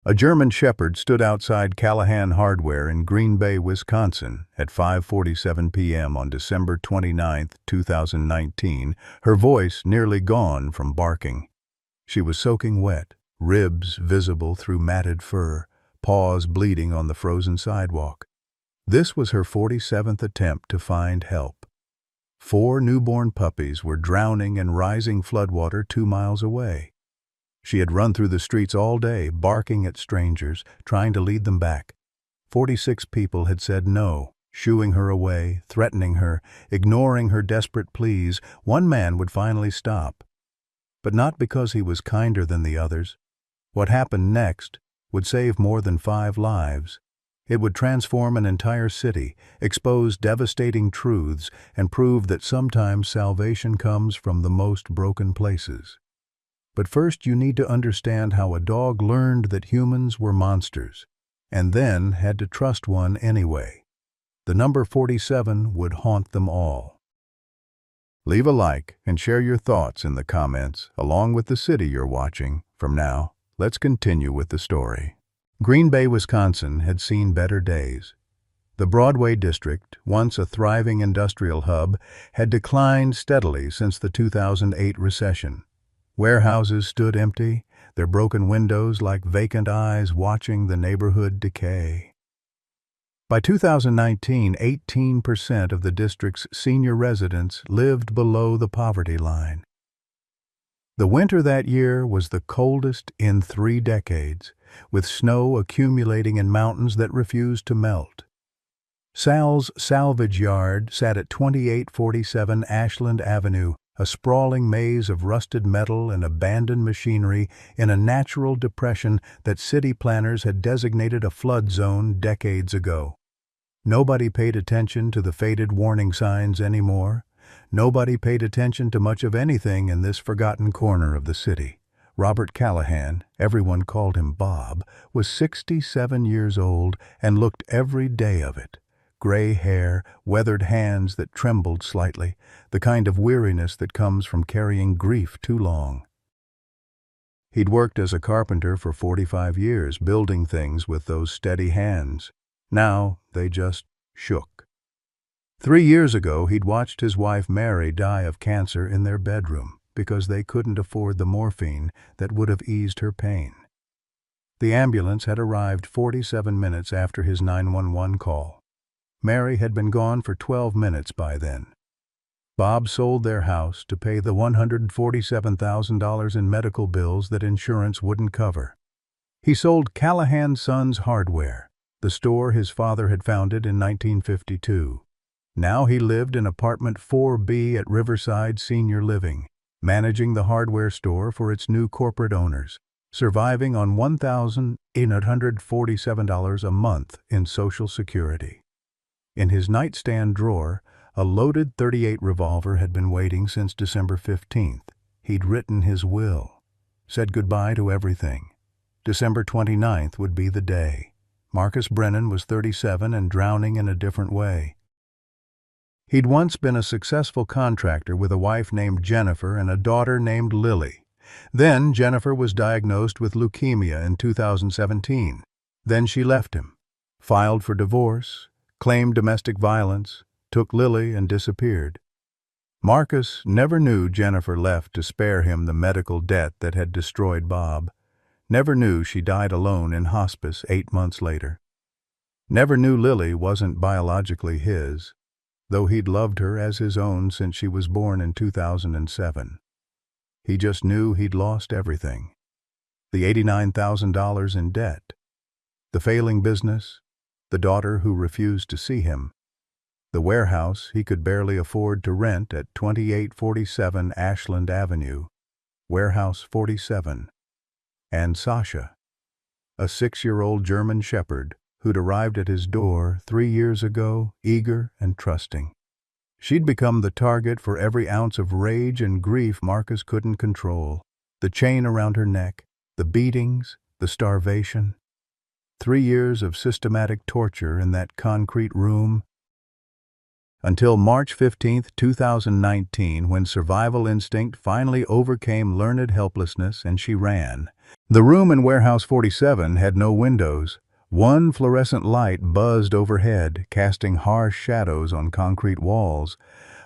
A German Shepherd stood outside Callahan Hardware in Green Bay, Wisconsin at 5:47 p.m. on December 29, 2019, her voice nearly gone from barking. She was soaking wet, ribs visible through matted fur, paws bleeding on the frozen sidewalk. This was her 47th attempt to find help. 4 newborn puppies were drowning in rising floodwater 2 miles away. She had run through the streets all day, barking at strangers, trying to lead them back. 46 people had said no, shooing her away, threatening her, ignoring her desperate pleas. One man would finally stop. But not because he was kinder than the others. What happened next would save more than 5 lives. It would transform an entire city, expose devastating truths, and prove that sometimes salvation comes from the most broken places. But first you need to understand how a dog learned that humans were monsters, and then had to trust one anyway. The number 47 would haunt them all. Leave a like and share your thoughts in the comments, along with the city you're watching. From now, let's continue with the story. Green Bay, Wisconsin had seen better days. The Broadway district, once a thriving industrial hub, had declined steadily since the 2008 recession. Warehouses stood empty, their broken windows like vacant eyes watching the neighborhood decay. By 2019, 18% of the district's senior residents lived below the poverty line. The winter that year was the coldest in 3 decades, with snow accumulating in mountains that refused to melt. Sal's salvage yard sat at 2847 Ashland Avenue, a sprawling maze of rusted metal and abandoned machinery in a natural depression that city planners had designated a flood zone decades ago. Nobody paid attention to the faded warning signs anymore. Nobody paid attention to much of anything in this forgotten corner of the city. Robert Callahan, everyone called him Bob, was 67 years old and looked every day of it. Gray hair, weathered hands that trembled slightly, the kind of weariness that comes from carrying grief too long. He'd worked as a carpenter for 45 years, building things with those steady hands. Now they just shook. 3 years ago, he'd watched his wife Mary die of cancer in their bedroom because they couldn't afford the morphine that would have eased her pain. The ambulance had arrived 47 minutes after his 911 call. Mary had been gone for 12 minutes by then. Bob sold their house to pay the $147,000 in medical bills that insurance wouldn't cover. He sold Callahan Sons Hardware, the store his father had founded in 1952. Now he lived in apartment 4B at Riverside Senior Living, managing the hardware store for its new corporate owners, surviving on $1,847 a month in Social Security. In his nightstand drawer, a loaded .38 revolver had been waiting since December 15th. He'd written his will, said goodbye to everything. December 29th would be the day. Marcus Brennan was 37 and drowning in a different way. He'd once been a successful contractor with a wife named Jennifer and a daughter named Lily. Then Jennifer was diagnosed with leukemia in 2017. Then she left him, filed for divorce, claimed domestic violence, took Lily and disappeared. Marcus never knew Jennifer left to spare him the medical debt that had destroyed Bob. Never knew she died alone in hospice 8 months later. Never knew Lily wasn't biologically his, though he'd loved her as his own since she was born in 2007. He just knew he'd lost everything. The $89,000 in debt, the failing business, the daughter who refused to see him, the warehouse he could barely afford to rent at 2847 Ashland Avenue, Warehouse 47, and Sasha, a 6-year-old German Shepherd who'd arrived at his door 3 years ago, eager and trusting. She'd become the target for every ounce of rage and grief Marcus couldn't control. The chain around her neck, the beatings, the starvation. 3 years of systematic torture in that concrete room. Until March 15, 2019, when survival instinct finally overcame learned helplessness and she ran. The room in Warehouse 47 had no windows. One fluorescent light buzzed overhead, casting harsh shadows on concrete walls.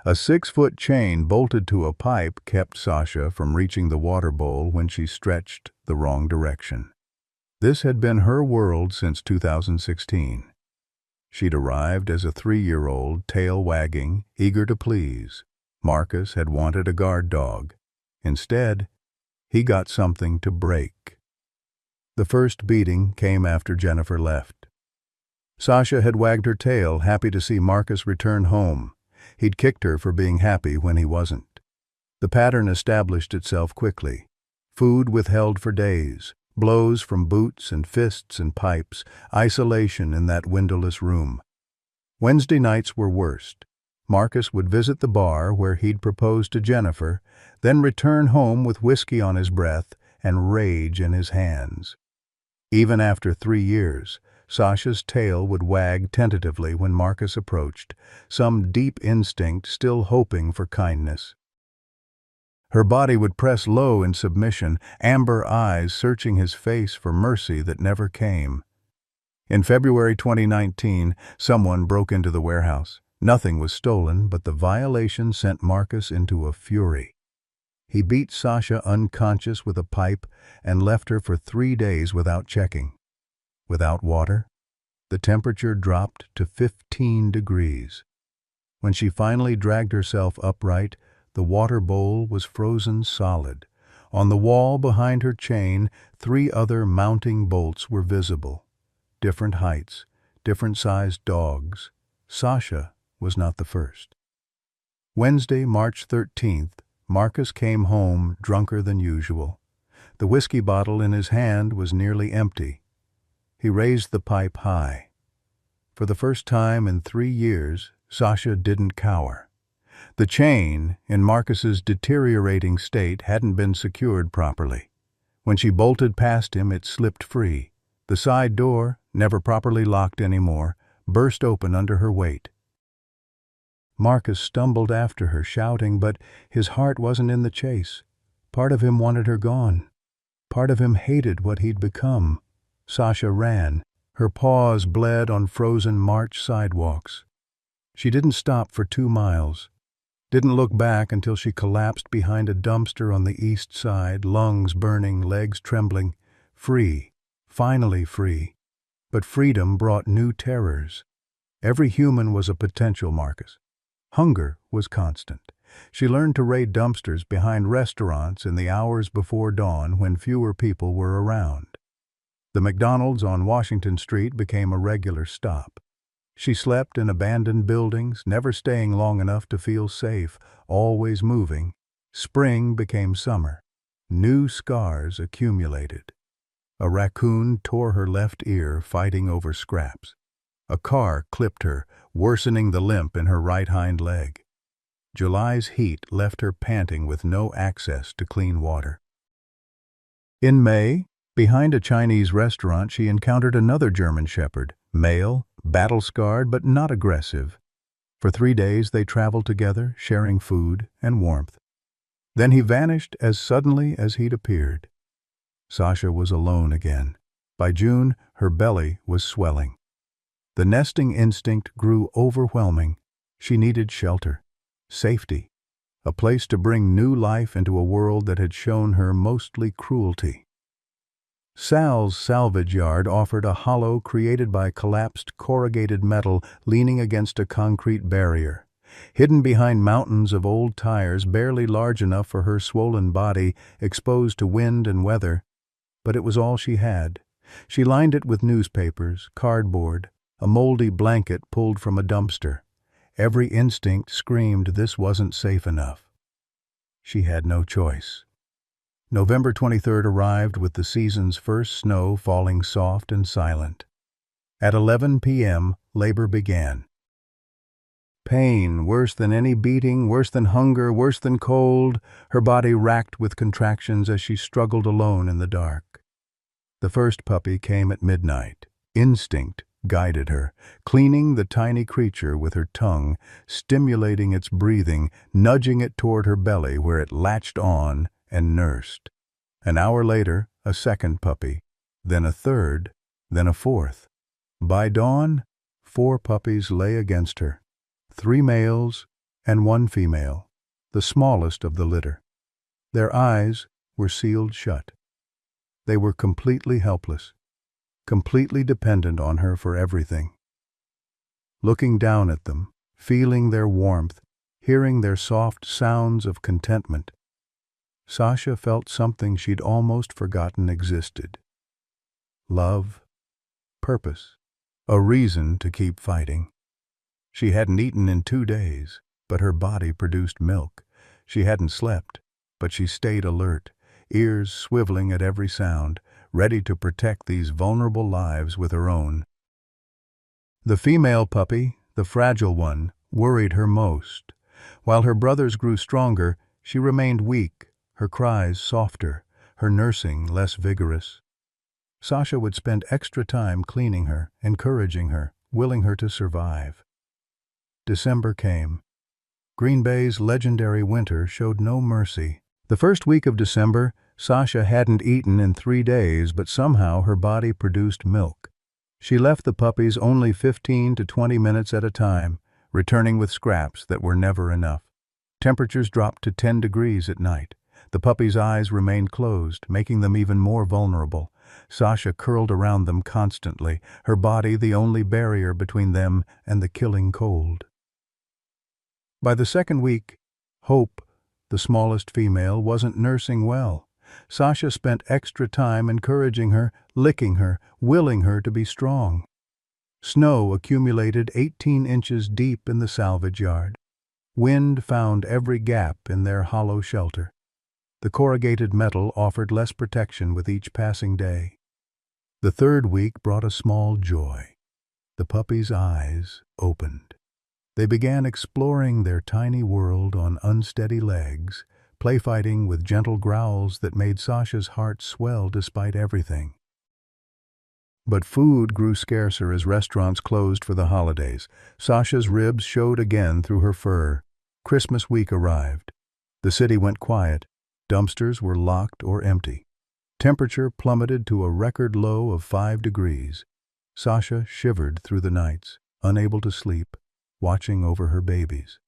A 6-foot chain bolted to a pipe kept Sasha from reaching the water bowl when she stretched the wrong direction. This had been her world since 2016. She'd arrived as a 3-year-old, tail wagging, eager to please. Marcus had wanted a guard dog. Instead, he got something to break. The first beating came after Jennifer left. Sasha had wagged her tail, happy to see Marcus return home. He'd kicked her for being happy when he wasn't. The pattern established itself quickly. Food withheld for days, blows from boots and fists and pipes, isolation in that windowless room. Wednesday nights were worst. Marcus would visit the bar where he'd proposed to Jennifer, then return home with whiskey on his breath and rage in his hands. Even after 3 years, Sasha's tail would wag tentatively when Marcus approached, some deep instinct still hoping for kindness. Her body would press low in submission, amber eyes searching his face for mercy that never came. In February 2019, someone broke into the warehouse. Nothing was stolen, but the violation sent Marcus into a fury. He beat Sasha unconscious with a pipe and left her for 3 days without checking. Without water, the temperature dropped to 15 degrees. When she finally dragged herself upright, the water bowl was frozen solid. On the wall behind her chain, 3 other mounting bolts were visible. Different heights, different-sized dogs. Sasha was not the first. Wednesday, March 13th, Marcus came home drunker than usual. The whiskey bottle in his hand was nearly empty. He raised the pipe high. For the first time in 3 years, Sasha didn't cower. The chain, in Marcus's deteriorating state, hadn't been secured properly. When she bolted past him, it slipped free. The side door, never properly locked anymore, burst open under her weight. Marcus stumbled after her, shouting, but his heart wasn't in the chase. Part of him wanted her gone. Part of him hated what he'd become. Sasha ran. Her paws bled on frozen March sidewalks. She didn't stop for 2 miles. Didn't look back until she collapsed behind a dumpster on the east side, lungs burning, legs trembling. Free. Finally free. But freedom brought new terrors. Every human was a potential Marcus. Hunger was constant. She learned to raid dumpsters behind restaurants in the hours before dawn when fewer people were around. The McDonald's on Washington Street became a regular stop. She slept in abandoned buildings, never staying long enough to feel safe, always moving. Spring became summer. New scars accumulated. A raccoon tore her left ear fighting over scraps. A car clipped her, worsening the limp in her right hind leg. July's heat left her panting with no access to clean water. In May, behind a Chinese restaurant, she encountered another German shepherd, male, battle-scarred but not aggressive. For 3 days they traveled together, sharing food and warmth. Then he vanished as suddenly as he'd appeared. Sasha was alone again. By June, her belly was swelling. The nesting instinct grew overwhelming. She needed shelter, safety, a place to bring new life into a world that had shown her mostly cruelty. Sal's salvage yard offered a hollow created by collapsed corrugated metal leaning against a concrete barrier. Hidden behind mountains of old tires barely large enough for her swollen body, exposed to wind and weather. But it was all she had. She lined it with newspapers, cardboard, a moldy blanket pulled from a dumpster. Every instinct screamed this wasn't safe enough. She had no choice. November 23rd arrived with the season's first snow falling soft and silent. At 11 p.m., labor began. Pain, worse than any beating, worse than hunger, worse than cold, her body racked with contractions as she struggled alone in the dark. The first puppy came at midnight. Instinct guided her, cleaning the tiny creature with her tongue, stimulating its breathing, nudging it toward her belly where it latched on and nursed. An hour later, a second puppy, then a third, then a fourth. By dawn, 4 puppies lay against her, 3 males and 1 female, the smallest of the litter. Their eyes were sealed shut. They were completely helpless, completely dependent on her for everything. Looking down at them, feeling their warmth, hearing their soft sounds of contentment, Sasha felt something she'd almost forgotten existed. Love, purpose, a reason to keep fighting. She hadn't eaten in 2 days, but her body produced milk. She hadn't slept, but she stayed alert, ears swiveling at every sound, ready to protect these vulnerable lives with her own. The female puppy, the fragile one, worried her most. While her brothers grew stronger, she remained weak, her cries softer, her nursing less vigorous. Sasha would spend extra time cleaning her, encouraging her, willing her to survive. December came. Green Bay's legendary winter showed no mercy. The first week of December, Sasha hadn't eaten in 3 days, but somehow her body produced milk. She left the puppies only 15 to 20 minutes at a time, returning with scraps that were never enough. Temperatures dropped to 10 degrees at night. The puppies' eyes remained closed, making them even more vulnerable. Sasha curled around them constantly, her body the only barrier between them and the killing cold. By the second week, Hope, the smallest female, wasn't nursing well. Sasha spent extra time encouraging her, licking her, willing her to be strong. Snow accumulated 18 inches deep in the salvage yard. Wind found every gap in their hollow shelter. The corrugated metal offered less protection with each passing day. The third week brought a small joy. The puppies' eyes opened. They began exploring their tiny world on unsteady legs, playfighting with gentle growls that made Sasha's heart swell despite everything. But food grew scarcer as restaurants closed for the holidays. Sasha's ribs showed again through her fur. Christmas week arrived. The city went quiet. Dumpsters were locked or empty. Temperature plummeted to a record low of 5 degrees. Sasha shivered through the nights, unable to sleep, watching over her babies.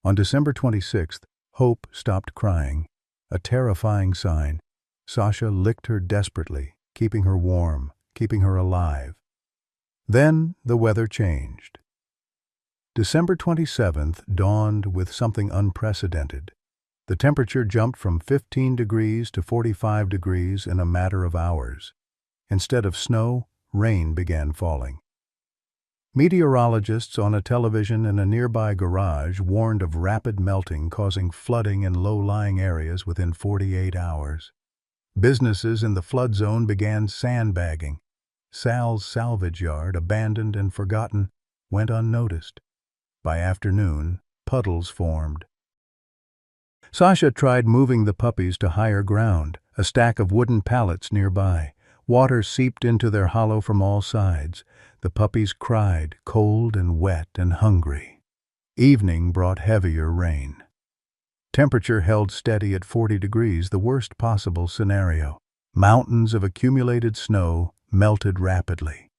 On December 26th, Hope stopped crying, a terrifying sign. Sasha licked her desperately, keeping her warm, keeping her alive. Then the weather changed. December 27th dawned with something unprecedented. The temperature jumped from 15 degrees to 45 degrees in a matter of hours. Instead of snow, rain began falling. Meteorologists on a television in a nearby garage warned of rapid melting causing flooding in low-lying areas within 48 hours. Businesses in the flood zone began sandbagging. Sal's salvage yard, abandoned and forgotten, went unnoticed. By afternoon, puddles formed. Sasha tried moving the puppies to higher ground, a stack of wooden pallets nearby. Water seeped into their hollow from all sides. The puppies cried, cold and wet and hungry. Evening brought heavier rain. Temperature held steady at 40 degrees, the worst possible scenario. Mountains of accumulated snow melted rapidly.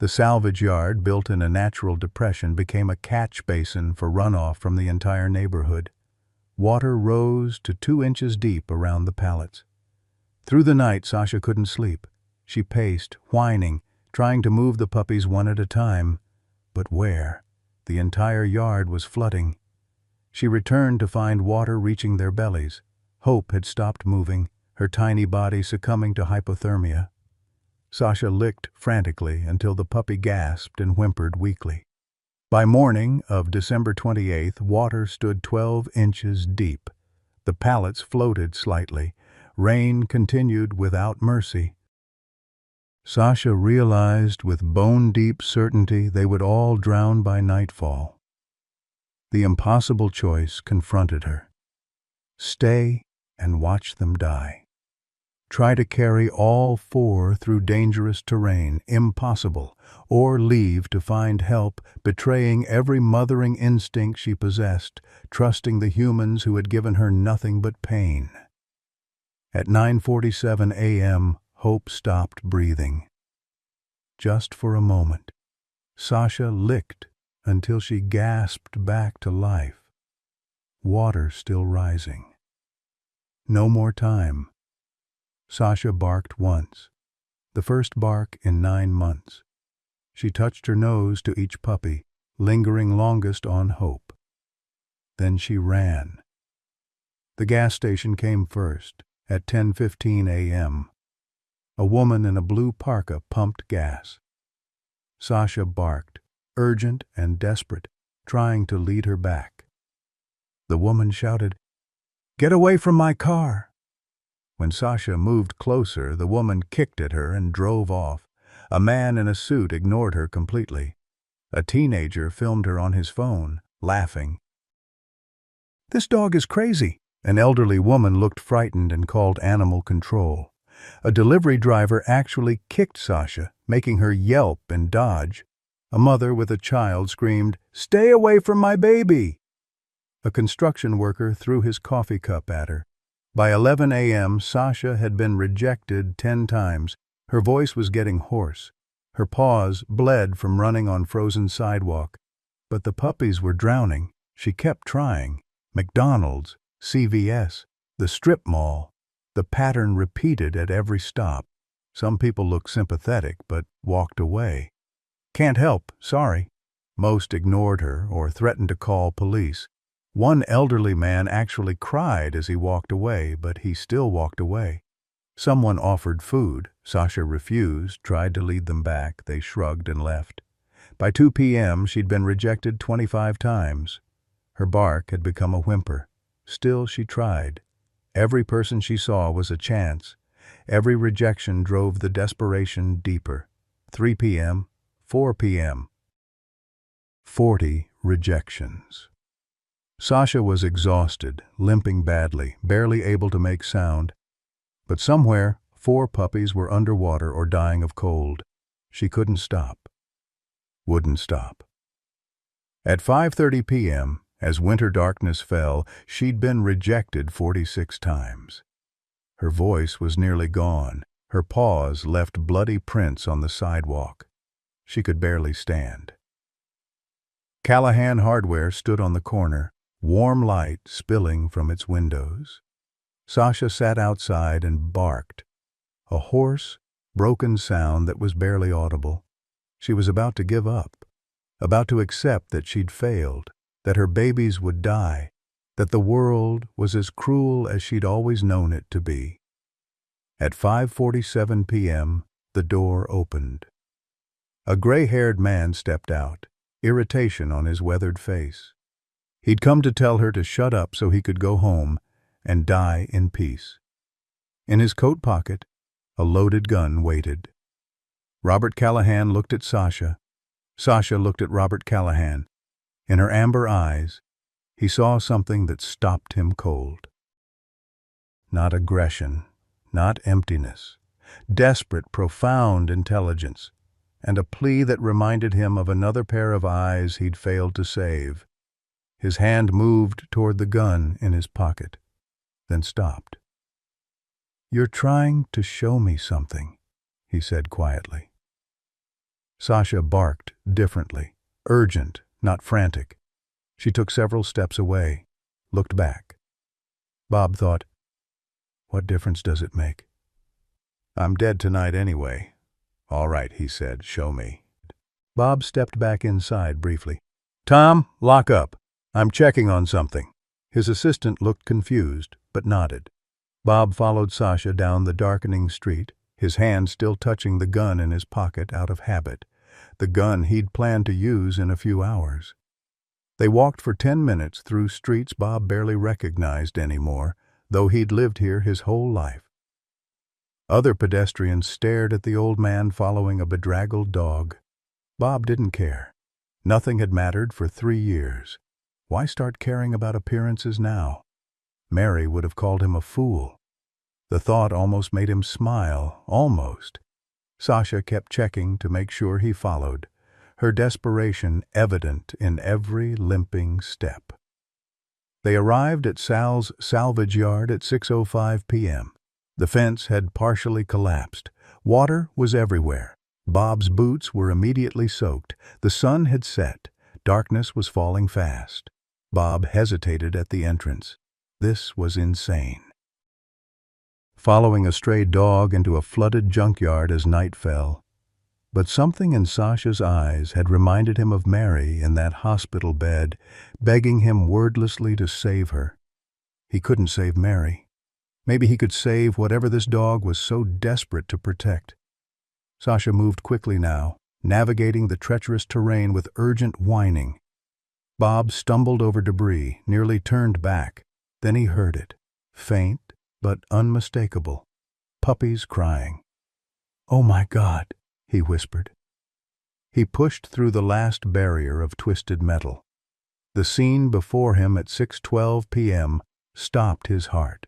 The salvage yard, built in a natural depression, became a catch basin for runoff from the entire neighborhood. Water rose to 2 inches deep around the pallets. Through the night, Sasha couldn't sleep. She paced, whining, trying to move the puppies one at a time. But where? The entire yard was flooding. She returned to find water reaching their bellies. Hope had stopped moving, her tiny body succumbing to hypothermia. Sasha licked frantically until the puppy gasped and whimpered weakly. By morning of December 28th, water stood 12 inches deep. The pallets floated slightly. Rain continued without mercy. Sasha realized with bone-deep certainty they would all drown by nightfall. The impossible choice confronted her. Stay and watch them die. Try to carry all 4 through dangerous terrain, impossible, or leave to find help, betraying every mothering instinct she possessed, trusting the humans who had given her nothing but pain. At 9:47 a.m., Hope stopped breathing. Just for a moment, Sasha licked until she gasped back to life, water still rising. No more time. Sasha barked once, the first bark in 9 months. She touched her nose to each puppy, lingering longest on Hope. Then she ran. The gas station came first, at 10:15 a.m. A woman in a blue parka pumped gas. Sasha barked, urgent and desperate, trying to lead her back. The woman shouted, "Get away from my car!" When Sasha moved closer, the woman kicked at her and drove off. A man in a suit ignored her completely. A teenager filmed her on his phone, laughing. "This dog is crazy." An elderly woman looked frightened and called animal control. A delivery driver actually kicked Sasha, making her yelp and dodge. A mother with a child screamed, "Stay away from my baby!" A construction worker threw his coffee cup at her. By 11 a.m., Sasha had been rejected 10 times. Her voice was getting hoarse. Her paws bled from running on frozen sidewalk. But the puppies were drowning. She kept trying. McDonald's, CVS, the strip mall. The pattern repeated at every stop. Some people looked sympathetic, but walked away. "Can't help, sorry." Most ignored her or threatened to call police. One elderly man actually cried as he walked away, but he still walked away. Someone offered food. Sasha refused, tried to lead them back. They shrugged and left. By 2 p.m., she'd been rejected 25 times. Her bark had become a whimper. Still, she tried. Every person she saw was a chance. Every rejection drove the desperation deeper. 3 p.m., 4 p.m. 40 rejections. Sasha was exhausted, limping badly, barely able to make sound. But somewhere, 4 puppies were underwater or dying of cold. She couldn't stop. Wouldn't stop. At 5:30 p.m., as winter darkness fell, she'd been rejected 46 times. Her voice was nearly gone. Her paws left bloody prints on the sidewalk. She could barely stand. Callahan Hardware stood on the corner, warm light spilling from its windows. Sasha sat outside and barked, a hoarse, broken sound that was barely audible. She was about to give up, about to accept that she'd failed, that her babies would die, that the world was as cruel as she'd always known it to be. At 5:47 p.m., the door opened. A gray-haired man stepped out, irritation on his weathered face. He'd come to tell her to shut up so he could go home and die in peace. In his coat pocket, a loaded gun waited. Robert Callahan looked at Sasha. Sasha looked at Robert Callahan. In her amber eyes, he saw something that stopped him cold. Not aggression, not emptiness. Desperate, profound intelligence, and a plea that reminded him of another pair of eyes he'd failed to save. His hand moved toward the gun in his pocket, then stopped. "You're trying to show me something," he said quietly. Sasha barked differently, urgent, not frantic. She took several steps away, looked back. Bob thought, "What difference does it make? I'm dead tonight anyway." "All right," he said, "show me." Bob stepped back inside briefly. "Tom, lock up. I'm checking on something." His assistant looked confused, but nodded. Bob followed Sasha down the darkening street, his hand still touching the gun in his pocket out of habit, the gun he'd planned to use in a few hours. They walked for 10 minutes through streets Bob barely recognized anymore, though he'd lived here his whole life. Other pedestrians stared at the old man following a bedraggled dog. Bob didn't care. Nothing had mattered for 3 years. Why start caring about appearances now? Mary would have called him a fool. The thought almost made him smile, almost. Sasha kept checking to make sure he followed, her desperation evident in every limping step. They arrived at Sal's salvage yard at 6:05 p.m. The fence had partially collapsed. Water was everywhere. Bob's boots were immediately soaked. The sun had set. Darkness was falling fast. Bob hesitated at the entrance. This was insane. Following a stray dog into a flooded junkyard as night fell. But something in Sasha's eyes had reminded him of Mary in that hospital bed, begging him wordlessly to save her. He couldn't save Mary. Maybe he could save whatever this dog was so desperate to protect. Sasha moved quickly now, navigating the treacherous terrain with urgent whining. Bob stumbled over debris, nearly turned back. Then he heard it, faint but unmistakable. Puppies crying. "Oh my God," he whispered. He pushed through the last barrier of twisted metal. The scene before him at 6:12 p.m. stopped his heart.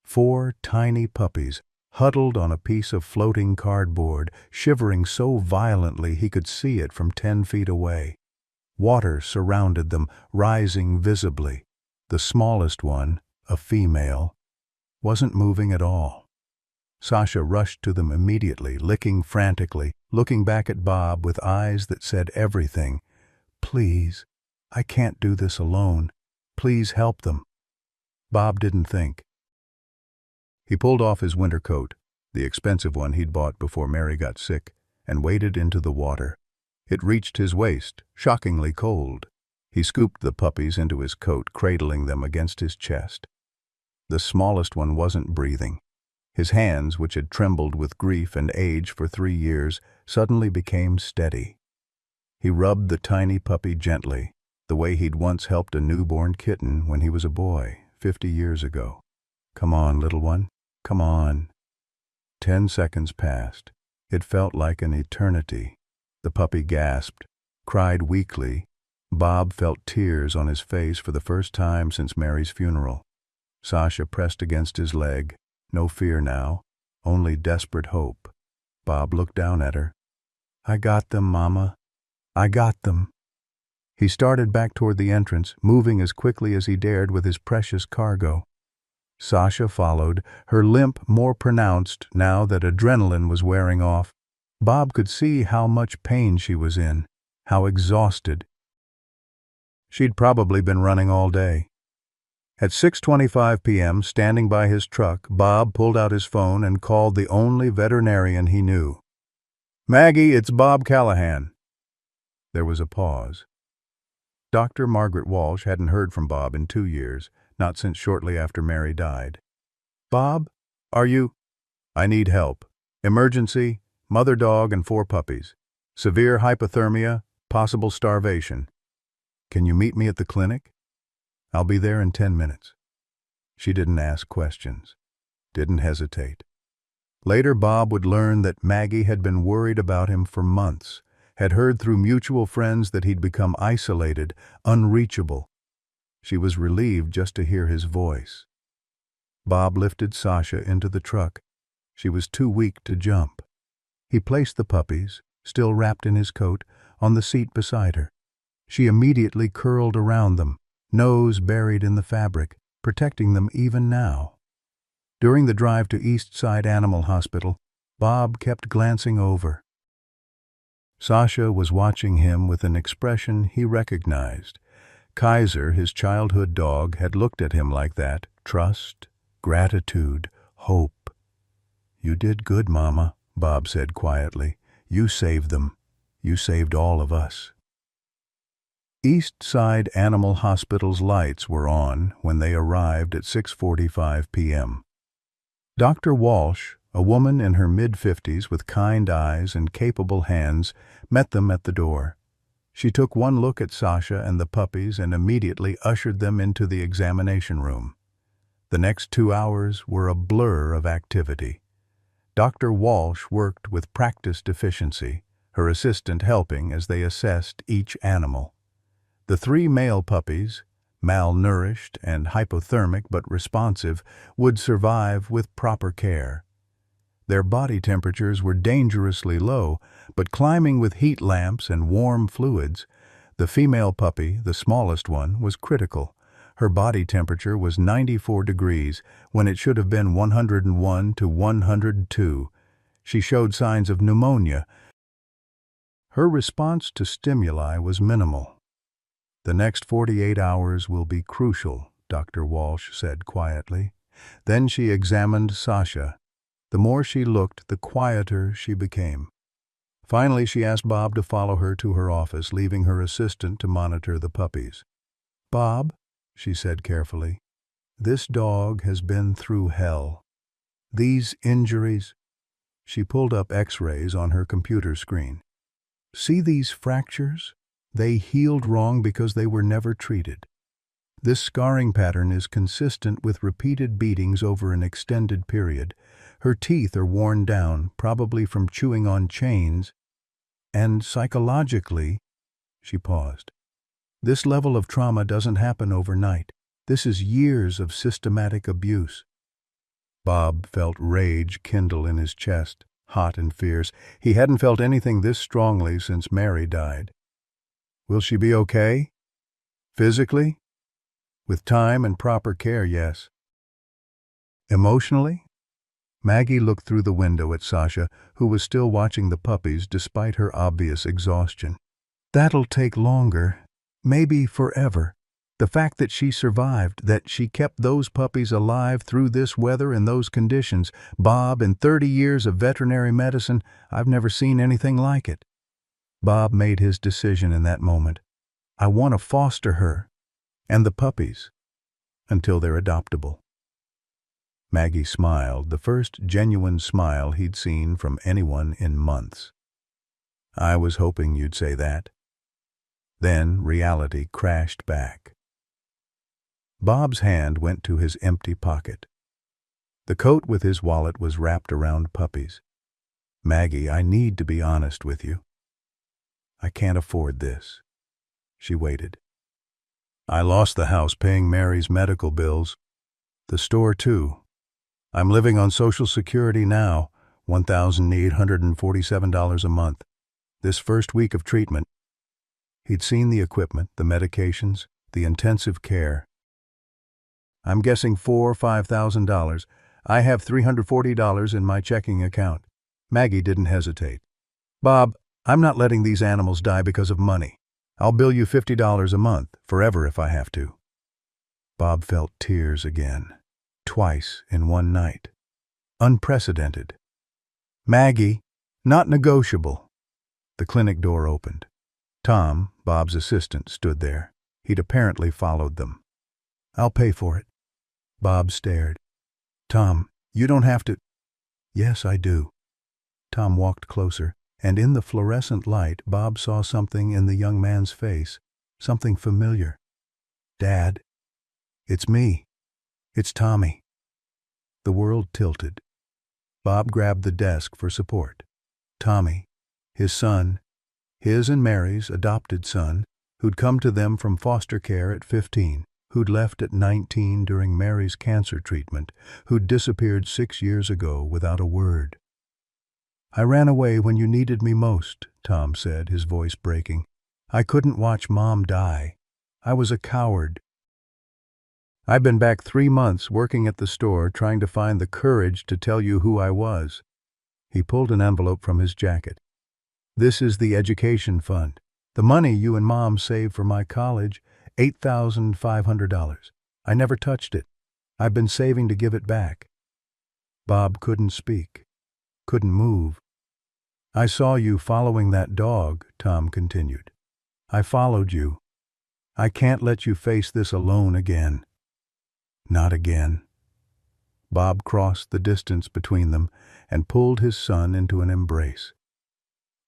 4 tiny puppies, huddled on a piece of floating cardboard, shivering so violently he could see it from 10 feet away. Water surrounded them, rising visibly. The smallest one, a female, wasn't moving at all. Sasha rushed to them immediately, licking frantically, looking back at Bob with eyes that said everything. "Please, I can't do this alone. Please help them." Bob didn't think. He pulled off his winter coat, the expensive one he'd bought before Mary got sick, and waded into the water. It reached his waist, shockingly cold. He scooped the puppies into his coat, cradling them against his chest. The smallest one wasn't breathing. His hands, which had trembled with grief and age for 3 years, suddenly became steady. He rubbed the tiny puppy gently, the way he'd once helped a newborn kitten when he was a boy, 50 years ago. "Come on, little one. Come on." 10 seconds passed. It felt like an eternity. The puppy gasped, cried weakly. Bob felt tears on his face for the first time since Mary's funeral. Sasha pressed against his leg. No fear now, only desperate hope. Bob looked down at her. "I got them, Mama. I got them." He started back toward the entrance, moving as quickly as he dared with his precious cargo. Sasha followed, her limp more pronounced now that adrenaline was wearing off. Bob could see how much pain she was in, how exhausted. She'd probably been running all day. At 6:25 p.m., standing by his truck, Bob pulled out his phone and called the only veterinarian he knew. "Maggie, it's Bob Callahan." There was a pause. Dr. Margaret Walsh hadn't heard from Bob in 2 years, not since shortly after Mary died. "Bob, are you—" "I need help. Emergency, mother dog and 4 puppies. Severe hypothermia, possible starvation. Can you meet me at the clinic? I'll be there in 10 minutes. She didn't ask questions, didn't hesitate. Later, Bob would learn that Maggie had been worried about him for months, had heard through mutual friends that he'd become isolated, unreachable. She was relieved just to hear his voice. Bob lifted Sasha into the truck. She was too weak to jump. He placed the puppies, still wrapped in his coat, on the seat beside her. She immediately curled around them, nose buried in the fabric, protecting them even now. During the drive to East Side Animal Hospital, Bob kept glancing over. Sasha was watching him with an expression he recognized. Kaiser, his childhood dog, had looked at him like that. Trust, gratitude, hope. "You did good, Mama," Bob said quietly. "You saved them. You saved all of us." East Side Animal Hospital's lights were on when they arrived at 6:45 p.m. Dr. Walsh, a woman in her mid-50s with kind eyes and capable hands, met them at the door. She took one look at Sasha and the puppies and immediately ushered them into the examination room. The next 2 hours were a blur of activity. Dr. Walsh worked with practiced efficiency, her assistant helping as they assessed each animal. The 3 male puppies, malnourished and hypothermic but responsive, would survive with proper care. Their body temperatures were dangerously low, but climbing with heat lamps and warm fluids, the female puppy, the smallest one, was critical. Her body temperature was 94 degrees when it should have been 101 to 102. She showed signs of pneumonia. Her response to stimuli was minimal. "The next 48 hours will be crucial," Dr. Walsh said quietly. Then she examined Sasha. The more she looked, the quieter she became. Finally, she asked Bob to follow her to her office, leaving her assistant to monitor the puppies. "Bob," she said carefully, "this dog has been through hell. These injuries—" She pulled up X-rays on her computer screen. "See these fractures? They healed wrong because they were never treated. This scarring pattern is consistent with repeated beatings over an extended period. Her teeth are worn down, probably from chewing on chains. And psychologically," she paused, "this level of trauma doesn't happen overnight. This is years of systematic abuse." Bob felt rage kindle in his chest, hot and fierce. He hadn't felt anything this strongly since Mary died. "Will she be okay? Physically? With time and proper care, yes. Emotionally?" Maggie looked through the window at Sasha, who was still watching the puppies despite her obvious exhaustion. "That'll take longer. Maybe forever. The fact that she survived, that she kept those puppies alive through this weather and those conditions. Bob, in 30 years of veterinary medicine, I've never seen anything like it." Bob made his decision in that moment. "I want to foster her and the puppies until they're adoptable." Maggie smiled, the first genuine smile he'd seen from anyone in months. "I was hoping you'd say that." Then reality crashed back. Bob's hand went to his empty pocket. The coat with his wallet was wrapped around Puppies. "Maggie, I need to be honest with you. I can't afford this." She waited. "I lost the house paying Mary's medical bills. The store, too. I'm living on Social Security now, $1,847 a month. This first week of treatment—" He'd seen the equipment, the medications, the intensive care. "I'm guessing $4,000 or $5,000. I have $340 in my checking account." Maggie didn't hesitate. "Bob, I'm not letting these animals die because of money. I'll bill you $50 a month, forever if I have to." Bob felt tears again. Twice in one night. Unprecedented. "Maggie, not negotiable." The clinic door opened. Tom, Bob's assistant, stood there. He'd apparently followed them. "I'll pay for it." Bob stared. "Tom, you don't have to—" "Yes, I do." Tom walked closer, and in the fluorescent light, Bob saw something in the young man's face, something familiar. "Dad, it's me. It's Tommy." The world tilted. Bob grabbed the desk for support. Tommy, his son, his and Mary's adopted son, who'd come to them from foster care at 15, who'd left at 19 during Mary's cancer treatment, who'd disappeared 6 years ago without a word. "I ran away when you needed me most," Tom said, his voice breaking. "I couldn't watch Mom die. I was a coward. I've been back 3 months working at the store trying to find the courage to tell you who I was." He pulled an envelope from his jacket. "This is the education fund. The money you and Mom saved for my college, $8,500. I never touched it. I've been saving to give it back." Bob couldn't speak, couldn't move. "I saw you following that dog," Tom continued. "I followed you. I can't let you face this alone again." "Not again." Bob crossed the distance between them and pulled his son into an embrace.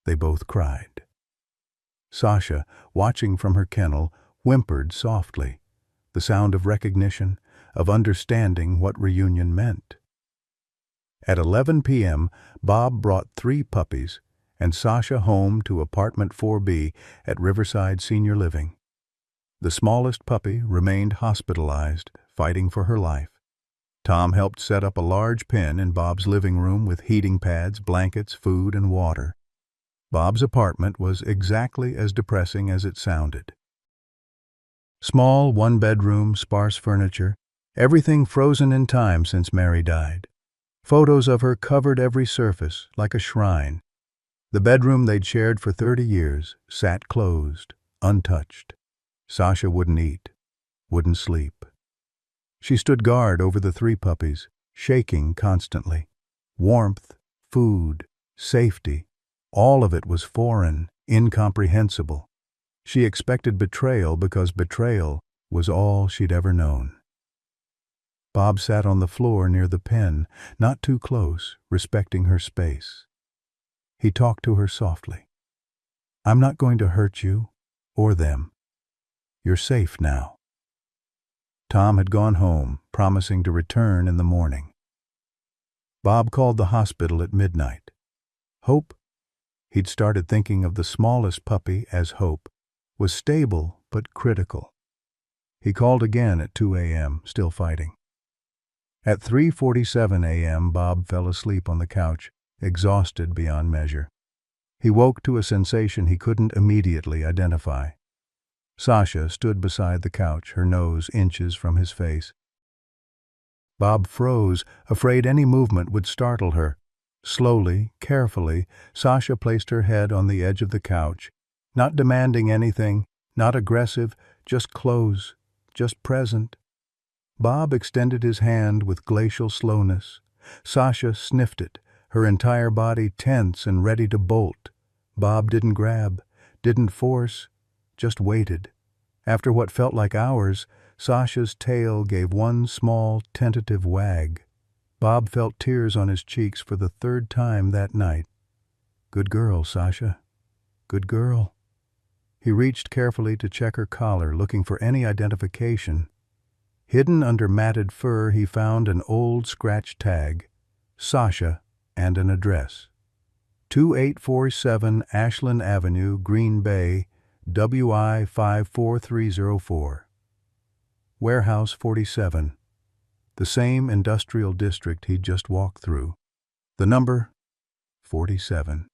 They both cried. Sasha, watching from her kennel, whimpered softly, the sound of recognition, of understanding what reunion meant. At 11 p.m., Bob brought 3 puppies and Sasha home to apartment 4B at Riverside Senior Living. The smallest puppy remained hospitalized, fighting for her life. Tom helped set up a large pen in Bob's living room with heating pads, blankets, food, and water. Bob's apartment was exactly as depressing as it sounded. Small, one-bedroom, sparse furniture, everything frozen in time since Mary died. Photos of her covered every surface, like a shrine. The bedroom they'd shared for 30 years sat closed, untouched. Sasha wouldn't eat, wouldn't sleep. She stood guard over the 3 puppies, shaking constantly. Warmth, food, safety, all of it was foreign, incomprehensible. She expected betrayal because betrayal was all she'd ever known. Bob sat on the floor near the pen, not too close, respecting her space. He talked to her softly. "I'm not going to hurt you, or them. You're safe now." Tom had gone home, promising to return in the morning. Bob called the hospital at midnight. Hope? He'd started thinking of the smallest puppy as Hope, was stable but critical. He called again at 2 a.m., still fighting. At 3:47 a.m., Bob fell asleep on the couch, exhausted beyond measure. He woke to a sensation he couldn't immediately identify. Sasha stood beside the couch, her nose inches from his face. Bob froze, afraid any movement would startle her. Slowly, carefully, Sasha placed her head on the edge of the couch, not demanding anything, not aggressive, just close, just present. Bob extended his hand with glacial slowness. Sasha sniffed it, her entire body tense and ready to bolt. Bob didn't grab, didn't force, just waited. After what felt like hours, Sasha's tail gave one small, tentative wag. Bob felt tears on his cheeks for the 3rd time that night. "Good girl, Sasha. Good girl." He reached carefully to check her collar, looking for any identification. Hidden under matted fur, he found an old scratch tag, Sasha, and an address. 2847 Ashland Avenue, Green Bay, WI 54304. Warehouse 47. The same industrial district he'd just walked through. The number? 47.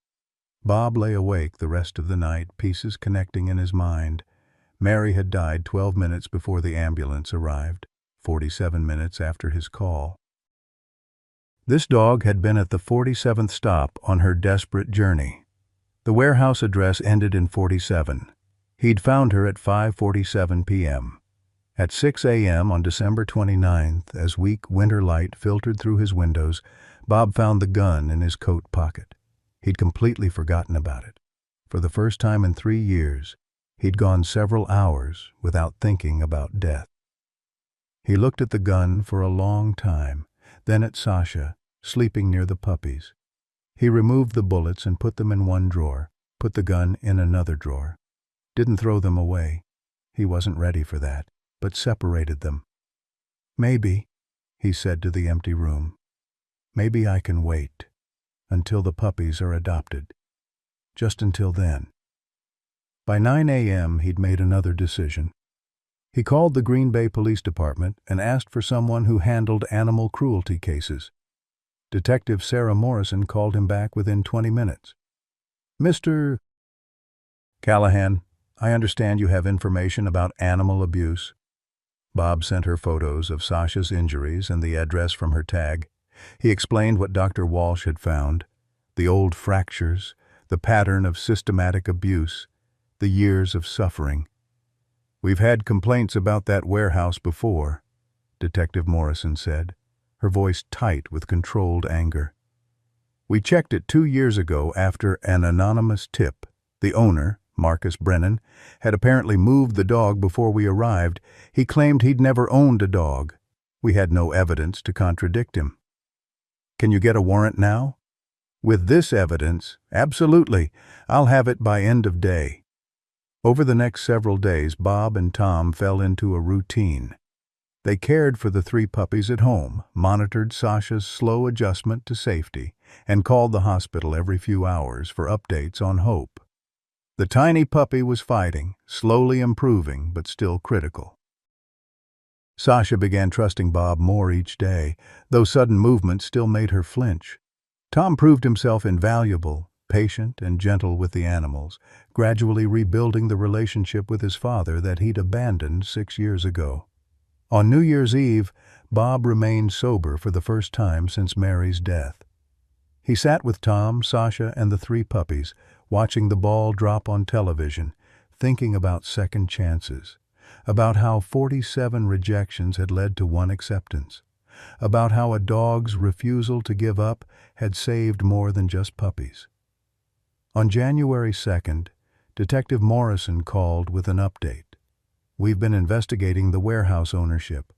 Bob lay awake the rest of the night, pieces connecting in his mind. Mary had died 12 minutes before the ambulance arrived, 47 minutes after his call. This dog had been at the 47th stop on her desperate journey. The warehouse address ended in 47. He'd found her at 5:47 p.m. At 6 a.m. on December 29th, as weak winter light filtered through his windows, Bob found the gun in his coat pocket. He'd completely forgotten about it. For the first time in 3 years, he'd gone several hours without thinking about death. He looked at the gun for a long time, then at Sasha, sleeping near the puppies. He removed the bullets and put them in one drawer, put the gun in another drawer. Didn't throw them away. He wasn't ready for that, but separated them. "Maybe," he said to the empty room, "maybe I can wait until the puppies are adopted. Just until then." By 9 a.m. he'd made another decision. He called the Green Bay Police Department and asked for someone who handled animal cruelty cases. Detective Sarah Morrison called him back within 20 minutes. "Mr. Callahan, I understand you have information about animal abuse." Bob sent her photos of Sasha's injuries and the address from her tag. He explained what Dr. Walsh had found, the old fractures, the pattern of systematic abuse, the years of suffering. "We've had complaints about that warehouse before," Detective Morrison said, her voice tight with controlled anger. "We checked it 2 years ago after an anonymous tip. The owner, Marcus Brennan, had apparently moved the dog before we arrived. He claimed he'd never owned a dog. We had no evidence to contradict him." "Can you get a warrant now?" "With this evidence, absolutely. I'll have it by end of day." Over the next several days, Bob and Tom fell into a routine. They cared for the 3 puppies at home, monitored Sasha's slow adjustment to safety, and called the hospital every few hours for updates on Hope. The tiny puppy was fighting, slowly improving, but still critical. Sasha began trusting Bob more each day, though sudden movements still made her flinch. Tom proved himself invaluable, patient and gentle with the animals, gradually rebuilding the relationship with his father that he'd abandoned 6 years ago. On New Year's Eve, Bob remained sober for the first time since Mary's death. He sat with Tom, Sasha, and the 3 puppies, watching the ball drop on television, thinking about second chances, about how 47 rejections had led to 1 acceptance, about how a dog's refusal to give up had saved more than just puppies. On January 2nd, Detective Morrison called with an update. "We've been investigating the warehouse ownership.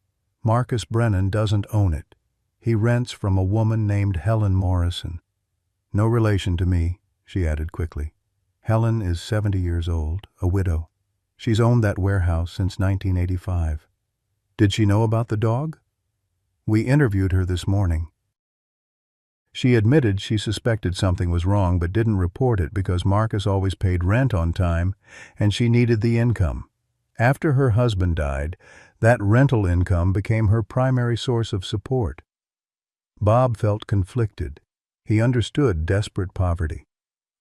Marcus Brennan doesn't own it. He rents from a woman named Helen Morrison. No relation to me," she added quickly. "Helen is 70 years old, a widow. She's owned that warehouse since 1985. Did she know about the dog? We interviewed her this morning. She admitted she suspected something was wrong but didn't report it because Marcus always paid rent on time and she needed the income. After her husband died, that rental income became her primary source of support." Bob felt conflicted. He understood desperate poverty.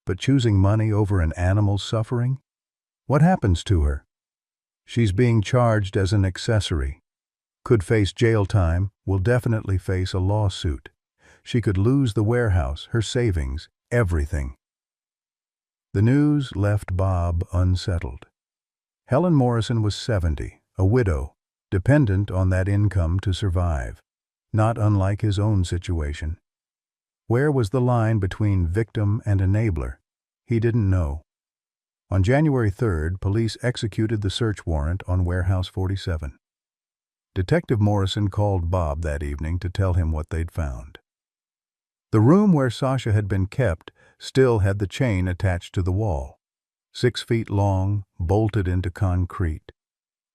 But choosing money over an animal's suffering? What happens to her? She's being charged as an accessory. Could face jail time, will definitely face a lawsuit. She could lose the warehouse, her savings, everything. The news left Bob unsettled. Helen Morrison was 70, a widow, dependent on that income to survive, not unlike his own situation. Where was the line between victim and enabler? He didn't know. On January 3rd, police executed the search warrant on Warehouse 47. Detective Morrison called Bob that evening to tell him what they'd found. The room where Sasha had been kept still had the chain attached to the wall, 6 feet long, bolted into concrete.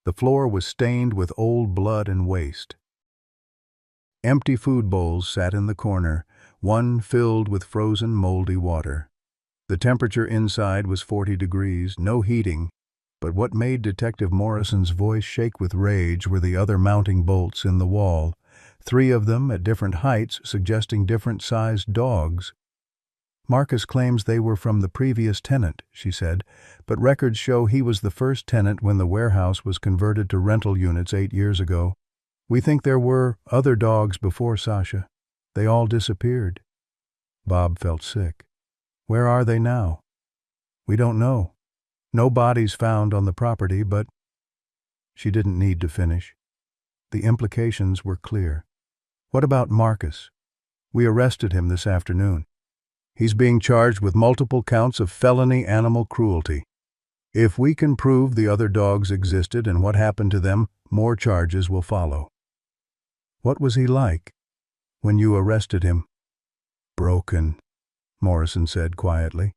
The floor was stained with old blood and waste. Empty food bowls sat in the corner, one filled with frozen, moldy water. The temperature inside was 40 degrees, no heating, but what made Detective Morrison's voice shake with rage were the other mounting bolts in the wall, 3 of them at different heights, suggesting different-sized dogs. "Marcus claims they were from the previous tenant," she said, "but records show he was the first tenant when the warehouse was converted to rental units 8 years ago. We think there were other dogs before Sasha. They all disappeared." Bob felt sick. "Where are they now?" "We don't know. No bodies found on the property, but—" She didn't need to finish. The implications were clear. "What about Marcus? We arrested him this afternoon. He's being charged with multiple counts of felony animal cruelty. If we can prove the other dogs existed and what happened to them, more charges will follow." "What was he like when you arrested him?" "Broken," Morrison said quietly.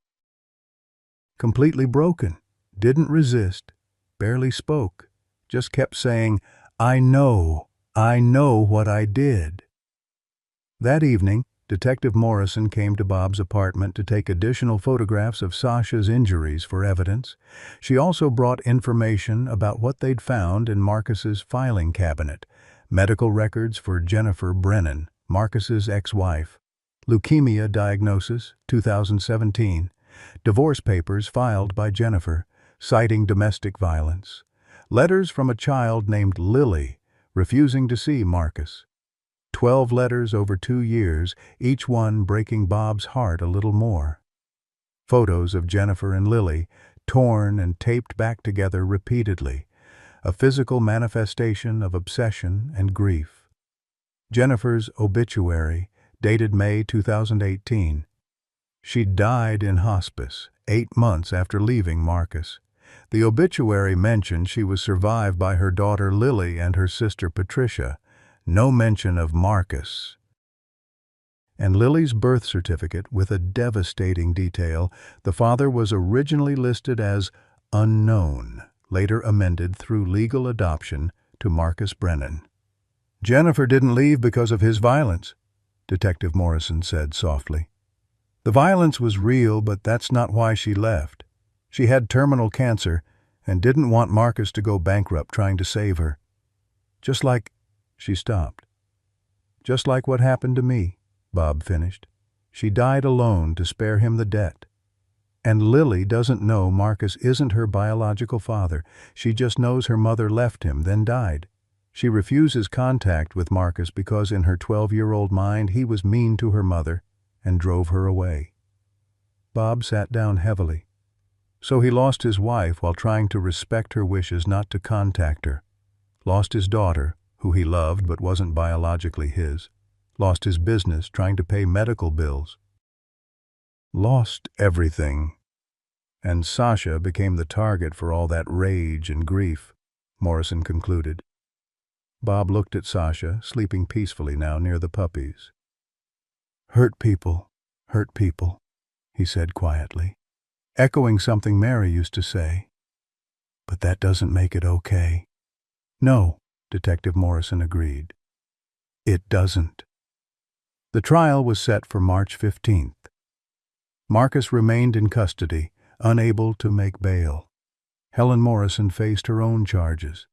"Completely broken. Didn't resist. Barely spoke. Just kept saying, 'I know what I did.'" That evening, Detective Morrison came to Bob's apartment to take additional photographs of Sasha's injuries for evidence. She also brought information about what they'd found in Marcus's filing cabinet: medical records for Jennifer Brennan, Marcus's ex-wife, leukemia diagnosis, 2017, divorce papers filed by Jennifer, citing domestic violence, letters from a child named Lily, refusing to see Marcus. 12 letters over 2 years, each one breaking Bob's heart a little more. Photos of Jennifer and Lily, torn and taped back together repeatedly, a physical manifestation of obsession and grief. Jennifer's obituary, dated May 2018. She died in hospice, 8 months after leaving Marcus. The obituary mentioned she was survived by her daughter Lily and her sister Patricia. No mention of Marcus. And Lily's birth certificate, with a devastating detail: the father was originally listed as unknown, later amended through legal adoption to Marcus Brennan. "Jennifer didn't leave because of his violence," Detective Morrison said softly. "The violence was real, but that's not why she left. She had terminal cancer and didn't want Marcus to go bankrupt trying to save her. Just like—" She stopped. "Just like what happened to me," Bob finished. She died alone to spare him the debt. And Lily doesn't know Marcus isn't her biological father. She just knows her mother left him, then died. She refuses contact with Marcus because in her 12-year-old mind he was mean to her mother and drove her away. Bob sat down heavily. So he lost his wife while trying to respect her wishes not to contact her. Lost his daughter, who he loved but wasn't biologically his. Lost his business trying to pay medical bills. Lost everything. And Sasha became the target for all that rage and grief, Morrison concluded. Bob looked at Sasha, sleeping peacefully now near the puppies. Hurt people, he said quietly, echoing something Mary used to say. But that doesn't make it okay. No, Detective Morrison agreed. It doesn't. The trial was set for March 15th. Marcus remained in custody, unable to make bail. Helen Morrison faced her own charges.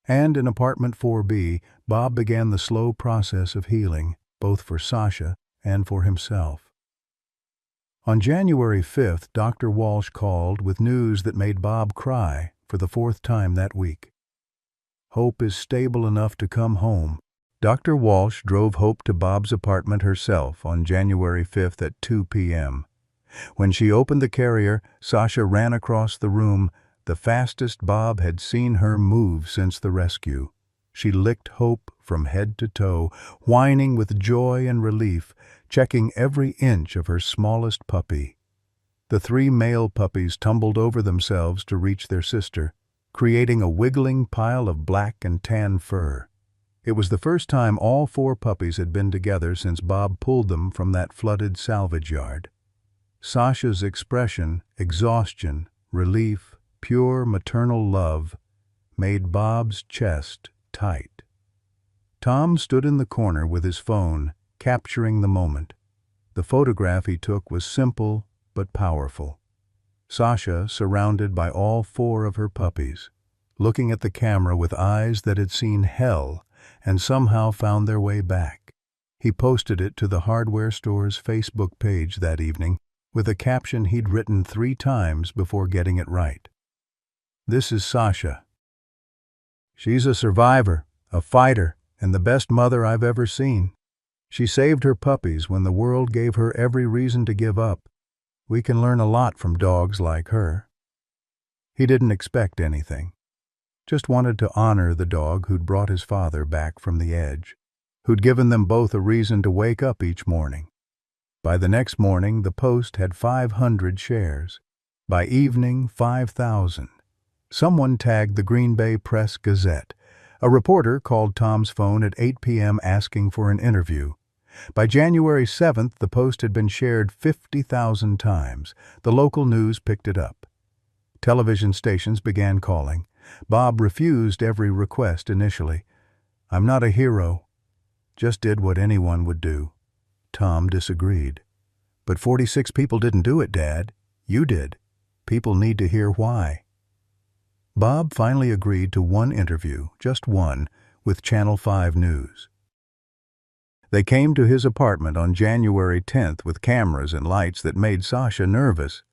And in apartment 4B, Bob began the slow process of healing, both for Sasha and for himself. On January 5th, Dr. Walsh called with news that made Bob cry for the 4th time that week. Hope is stable enough to come home. Dr. Walsh drove Hope to Bob's apartment herself on January 5th at 2 p.m. When she opened the carrier, Sasha ran across the room, the fastest Bob had seen her move since the rescue. She licked Hope from head to toe, whining with joy and relief, checking every inch of her smallest puppy. The 3 male puppies tumbled over themselves to reach their sister, creating a wiggling pile of black and tan fur. It was the first time all 4 puppies had been together since Bob pulled them from that flooded salvage yard. Sasha's expression, exhaustion, relief, pure maternal love, made Bob's chest tight. Tom stood in the corner with his phone, capturing the moment. The photograph he took was simple but powerful. Sasha surrounded by all 4 of her puppies, looking at the camera with eyes that had seen hell and somehow found their way back. He posted it to the hardware store's Facebook page that evening with a caption he'd written 3 times before getting it right. This is Sasha. She's a survivor, a fighter, and the best mother I've ever seen. She saved her puppies when the world gave her every reason to give up. We can learn a lot from dogs like her. He didn't expect anything. Just wanted to honor the dog who'd brought his father back from the edge, who'd given them both a reason to wake up each morning. By the next morning, the post had 500 shares. By evening, 5,000. Someone tagged the Green Bay Press-Gazette. A reporter called Tom's phone at 8 p.m. asking for an interview. By January 7th, the post had been shared 50,000 times. The local news picked it up. Television stations began calling. Bob refused every request initially. I'm not a hero. Just did what anyone would do. Tom disagreed. But 46 people didn't do it, Dad. You did. People need to hear why. Bob finally agreed to one interview, just one, with Channel 5 News. They came to his apartment on January 10th with cameras and lights that made Sasha nervous.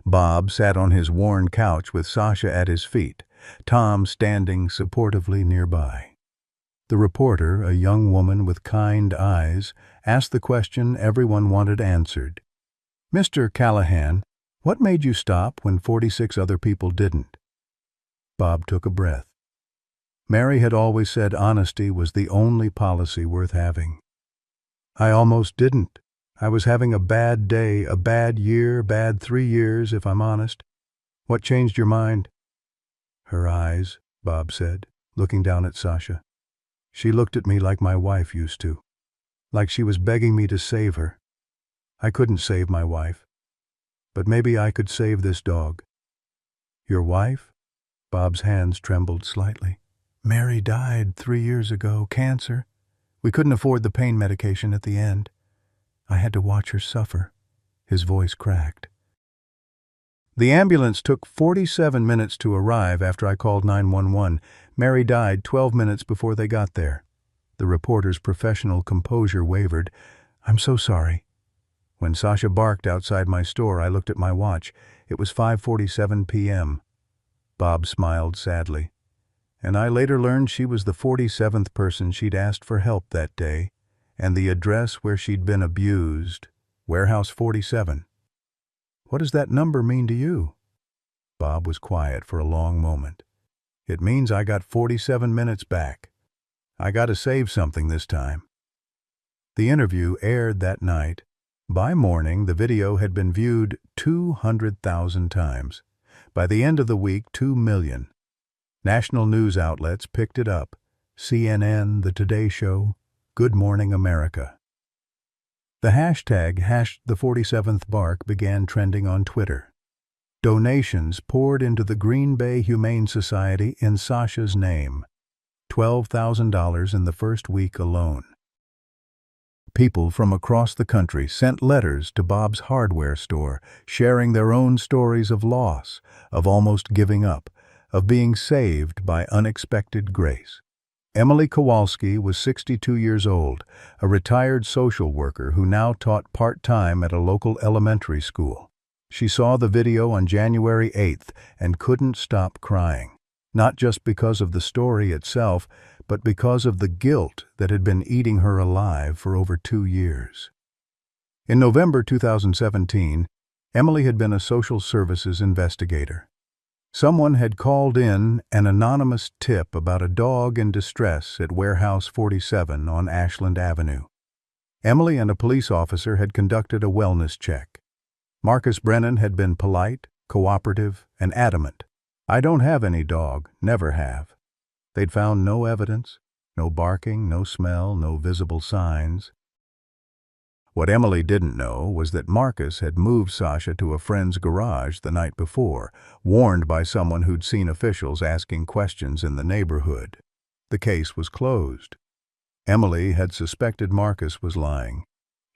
Bob sat on his worn couch with Sasha at his feet, Tom standing supportively nearby. The reporter, a young woman with kind eyes, asked the question everyone wanted answered. Mr. Callahan, what made you stop when 46 other people didn't? Bob took a breath. Mary had always said honesty was the only policy worth having. I almost didn't. I was having a bad day, a bad year, bad 3 years, if I'm honest. What changed your mind? Her eyes, Bob said, looking down at Sasha. She looked at me like my wife used to, like she was begging me to save her. I couldn't save my wife, but maybe I could save this dog. Your wife? Bob's hands trembled slightly. Mary died 3 years ago, cancer. We couldn't afford the pain medication at the end. I had to watch her suffer. His voice cracked. The ambulance took 47 minutes to arrive after I called 911. Mary died 12 minutes before they got there. The reporter's professional composure wavered. I'm so sorry. When Sasha barked outside my store, I looked at my watch. It was 5:47 p.m. Bob smiled sadly. And I later learned she was the 47th person she'd asked for help that day, and the address where she'd been abused, Warehouse 47. What does that number mean to you? Bob was quiet for a long moment. It means I got 47 minutes back. I got to save something this time. The interview aired that night. By morning, the video had been viewed 200,000 times. By the end of the week, 2 million. National news outlets picked it up. CNN, The Today Show, Good Morning America. The hashtag #the47thbark began trending on Twitter. Donations poured into the Green Bay Humane Society in Sasha's name. $12,000 in the first week alone. People from across the country sent letters to Bob's hardware store, sharing their own stories of loss, of almost giving up, of being saved by unexpected grace. Emily Kowalski was 62 years old, a retired social worker who now taught part-time at a local elementary school. She saw the video on January 8th and couldn't stop crying, not just because of the story itself, but because of the guilt that had been eating her alive for over 2 years. In November 2017, Emily had been a social services investigator. Someone had called in an anonymous tip about a dog in distress at Warehouse 47 on Ashland Avenue. Emily and a police officer had conducted a wellness check. Marcus Brennan had been polite, cooperative, and adamant. "I don't have any dog, never have." They'd found no evidence, no barking, no smell, no visible signs. What Emily didn't know was that Marcus had moved Sasha to a friend's garage the night before, warned by someone who'd seen officials asking questions in the neighborhood. The case was closed. Emily had suspected Marcus was lying.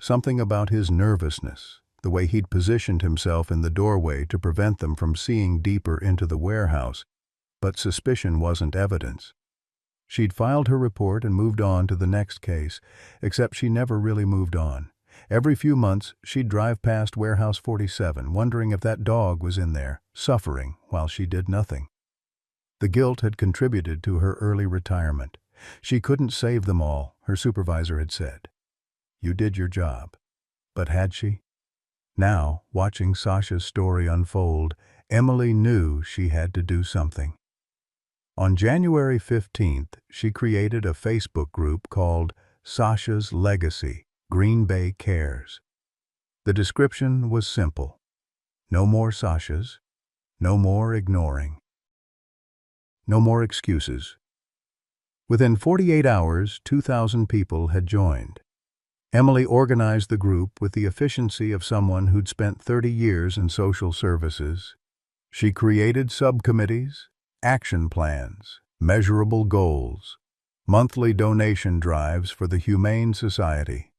Something about his nervousness, the way he'd positioned himself in the doorway to prevent them from seeing deeper into the warehouse. But suspicion wasn't evidence. She'd filed her report and moved on to the next case, except she never really moved on. Every few months, she'd drive past Warehouse 47, wondering if that dog was in there, suffering while she did nothing. The guilt had contributed to her early retirement. She couldn't save them all, her supervisor had said. You did your job. But had she? Now, watching Sasha's story unfold, Emily knew she had to do something. On January 15th, she created a Facebook group called Sasha's Legacy, Green Bay Cares. The description was simple. No more Sashas, no more ignoring, no more excuses. Within 48 hours, 2,000 people had joined. Emily organized the group with the efficiency of someone who'd spent 30 years in social services. She created subcommittees, action plans, measurable goals, monthly donation drives for the Humane Society,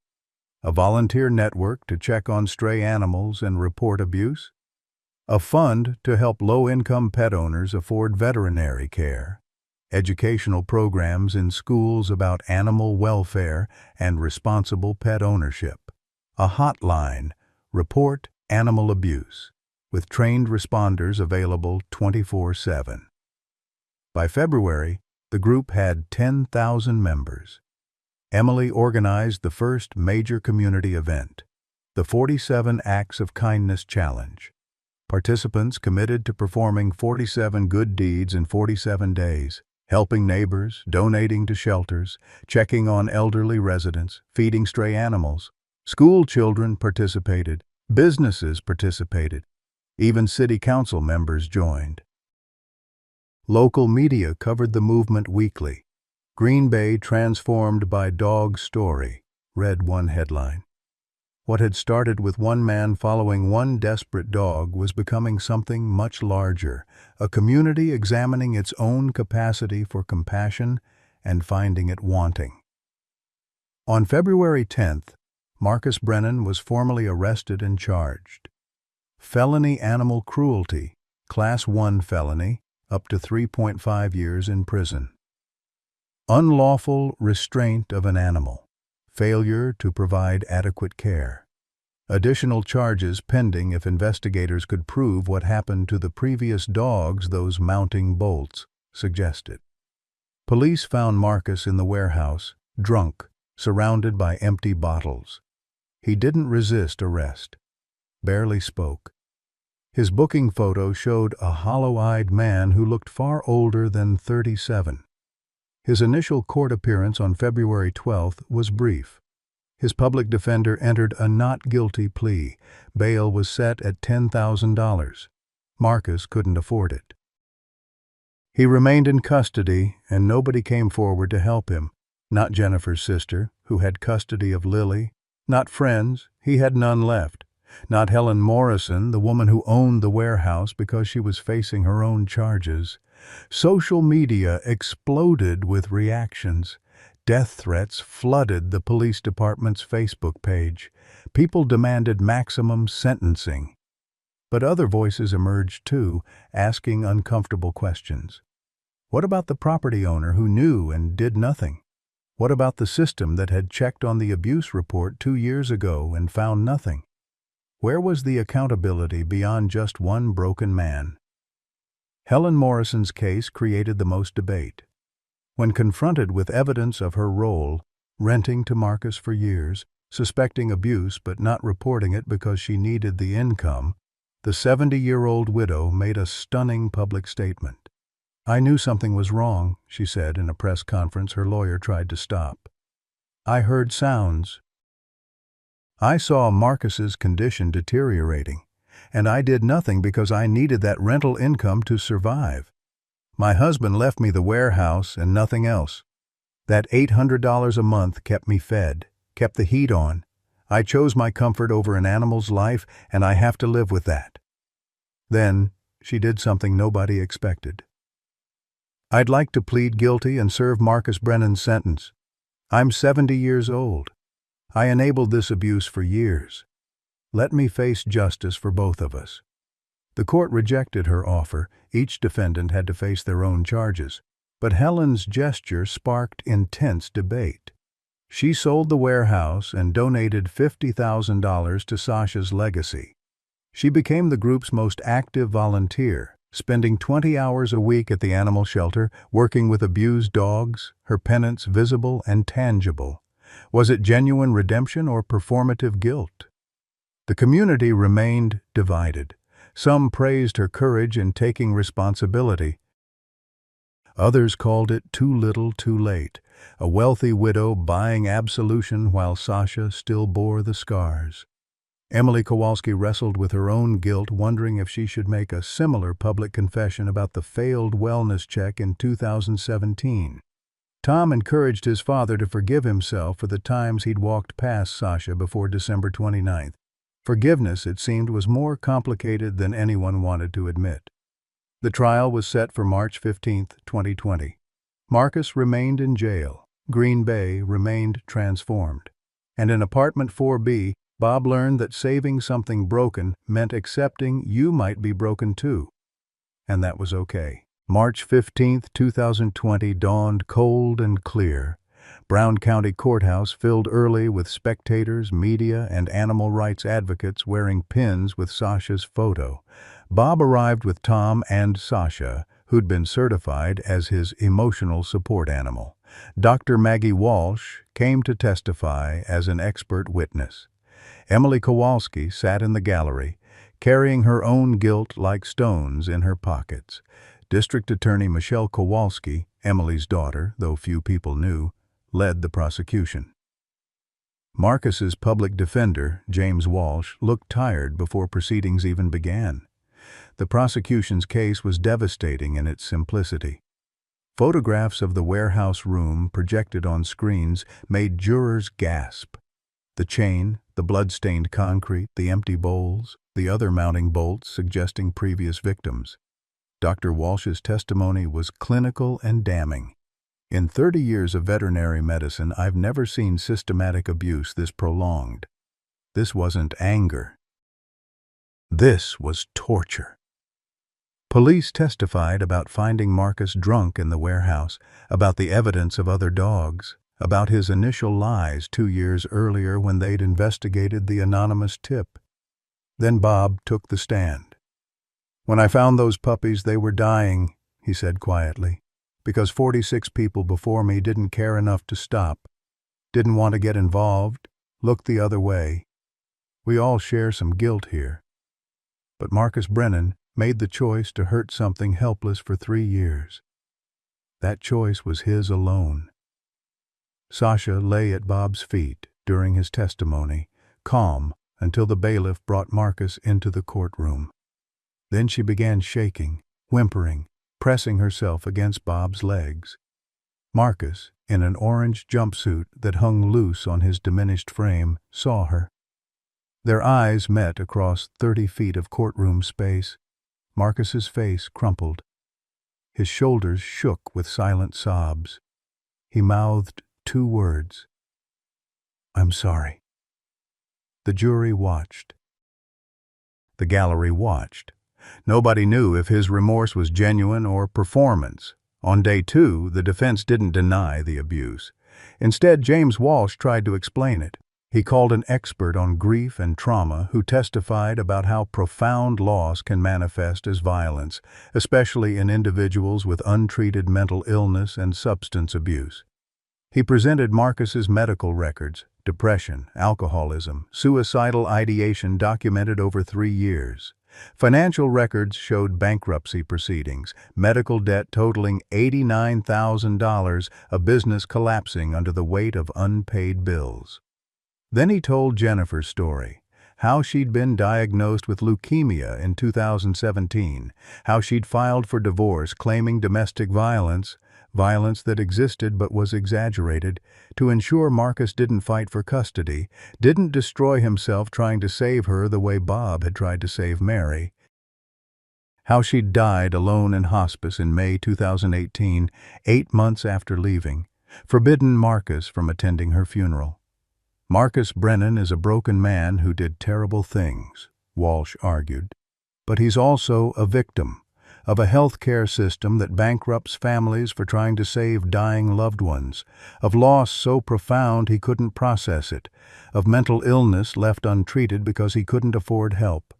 a volunteer network to check on stray animals and report abuse, a fund to help low-income pet owners afford veterinary care, educational programs in schools about animal welfare and responsible pet ownership, a hotline, Report Animal Abuse, with trained responders available 24/7. By February, the group had 10,000 members. Emily organized the first major community event, the 47 Acts of Kindness Challenge. Participants committed to performing 47 good deeds in 47 days, helping neighbors, donating to shelters, checking on elderly residents, feeding stray animals. School children participated, businesses participated, even city council members joined. Local media covered the movement weekly. Green Bay transformed by dog story, read one headline. What had started with one man following one desperate dog was becoming something much larger, a community examining its own capacity for compassion and finding it wanting. On February 10th, Marcus Brennan was formally arrested and charged. Felony animal cruelty, Class 1 felony, up to 3.5 years in prison. Unlawful restraint of an animal, failure to provide adequate care. Additional charges pending if investigators could prove what happened to the previous dogs those mounting bolts suggested. Police found Marcus in the warehouse, drunk, surrounded by empty bottles. He didn't resist arrest, barely spoke. His booking photo showed a hollow-eyed man who looked far older than 37. His initial court appearance on February 12th was brief. His public defender entered a not guilty plea. Bail was set at $10,000. Marcus couldn't afford it. He remained in custody, and nobody came forward to help him. Not Jennifer's sister, who had custody of Lily. Not friends, he had none left. Not Helen Morrison, the woman who owned the warehouse, because she was facing her own charges. Social media exploded with reactions. Death threats flooded the police department's Facebook page. People demanded maximum sentencing. But other voices emerged too, asking uncomfortable questions. What about the property owner who knew and did nothing? What about the system that had checked on the abuse report 2 years ago and found nothing? Where was the accountability beyond just one broken man? Helen Morrison's case created the most debate. When confronted with evidence of her role, renting to Marcus for years, suspecting abuse but not reporting it because she needed the income, the 70-year-old widow made a stunning public statement. "I knew something was wrong," she said in a press conference her lawyer tried to stop. "I heard sounds. I saw Marcus's condition deteriorating, and I did nothing because I needed that rental income to survive. My husband left me the warehouse and nothing else. That $800 a month kept me fed, kept the heat on. I chose my comfort over an animal's life, and I have to live with that." Then she did something nobody expected. "I'd like to plead guilty and serve Marcus Brennan's sentence. I'm 70 years old. I enabled this abuse for years. Let me face justice for both of us." The court rejected her offer. Each defendant had to face their own charges. But Helen's gesture sparked intense debate. She sold the warehouse and donated $50,000 to Sasha's legacy. She became the group's most active volunteer, spending 20 hours a week at the animal shelter, working with abused dogs, her penance visible and tangible. Was it genuine redemption or performative guilt? The community remained divided. Some praised her courage in taking responsibility. Others called it too little too late, a wealthy widow buying absolution while Sasha still bore the scars. Emily Kowalski wrestled with her own guilt, wondering if she should make a similar public confession about the failed wellness check in 2017. Tom encouraged his father to forgive himself for the times he'd walked past Sasha before December 29th. Forgiveness, it seemed, was more complicated than anyone wanted to admit. The trial was set for March 15, 2020. Marcus remained in jail. Green Bay remained transformed. And in apartment 4B, Bob learned that saving something broken meant accepting you might be broken too. And that was okay. March 15, 2020 dawned cold and clear. Brown County Courthouse filled early with spectators, media, and animal rights advocates wearing pins with Sasha's photo. Bob arrived with Tom and Sasha, who'd been certified as his emotional support animal. Dr. Maggie Walsh came to testify as an expert witness. Emily Kowalski sat in the gallery, carrying her own guilt like stones in her pockets. District Attorney Michelle Kowalski, Emily's daughter, though few people knew, led the prosecution. Marcus's public defender, James Walsh, looked tired before proceedings even began. The prosecution's case was devastating in its simplicity. Photographs of the warehouse room projected on screens made jurors gasp. The chain, the blood-stained concrete, the empty bowls, the other mounting bolts suggesting previous victims. Dr. Walsh's testimony was clinical and damning. "In 30 years of veterinary medicine, I've never seen systematic abuse this prolonged. This wasn't anger. This was torture." Police testified about finding Marcus drunk in the warehouse, about the evidence of other dogs, about his initial lies 2 years earlier when they'd investigated the anonymous tip. Then Bob took the stand. "When I found those puppies, they were dying," he said quietly, "because 46 people before me didn't care enough to stop, didn't want to get involved, looked the other way. We all share some guilt here. But Marcus Brennan made the choice to hurt something helpless for 3 years. That choice was his alone." Sasha lay at Bob's feet during his testimony, calm until the bailiff brought Marcus into the courtroom. Then she began shaking, whimpering, pressing herself against Bob's legs. Marcus, in an orange jumpsuit that hung loose on his diminished frame, saw her. Their eyes met across 30 feet of courtroom space. Marcus's face crumpled. His shoulders shook with silent sobs. He mouthed 2 words. "I'm sorry." The jury watched. The gallery watched. Nobody knew if his remorse was genuine or performance. On day 2, the defense didn't deny the abuse. Instead, James Walsh tried to explain it. He called an expert on grief and trauma who testified about how profound loss can manifest as violence, especially in individuals with untreated mental illness and substance abuse. He presented Marcus's medical records, depression, alcoholism, suicidal ideation documented over 3 years. Financial records showed bankruptcy proceedings, medical debt totaling $89,000, a business collapsing under the weight of unpaid bills. Then he told Jennifer's story, how she'd been diagnosed with leukemia in 2017, how she'd filed for divorce claiming domestic violence that existed but was exaggerated, to ensure Marcus didn't fight for custody, didn't destroy himself trying to save her the way Bob had tried to save Mary, how she'd died alone in hospice in May 2018, 8 months after leaving, forbidden Marcus from attending her funeral. Marcus Brennan is a broken man who did terrible things, Walsh argued, but he's also a victim of a healthcare system that bankrupts families for trying to save dying loved ones, of loss so profound he couldn't process it, of mental illness left untreated because he couldn't afford help.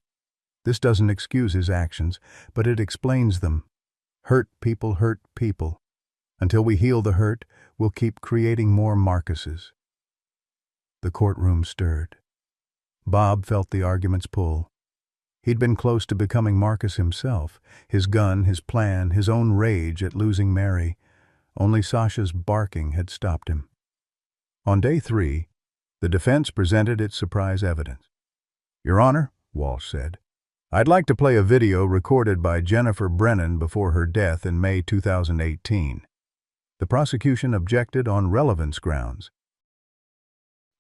This doesn't excuse his actions, but it explains them. Hurt people hurt people. Until we heal the hurt, we'll keep creating more Marcuses. The courtroom stirred. Bob felt the argument's pull. He'd been close to becoming Marcus himself, his gun, his plan, his own rage at losing Mary. Only Sasha's barking had stopped him. On day 3, the defense presented its surprise evidence. "Your Honor," Walsh said, "I'd like to play a video recorded by Jennifer Brennan before her death in May 2018. The prosecution objected on relevance grounds.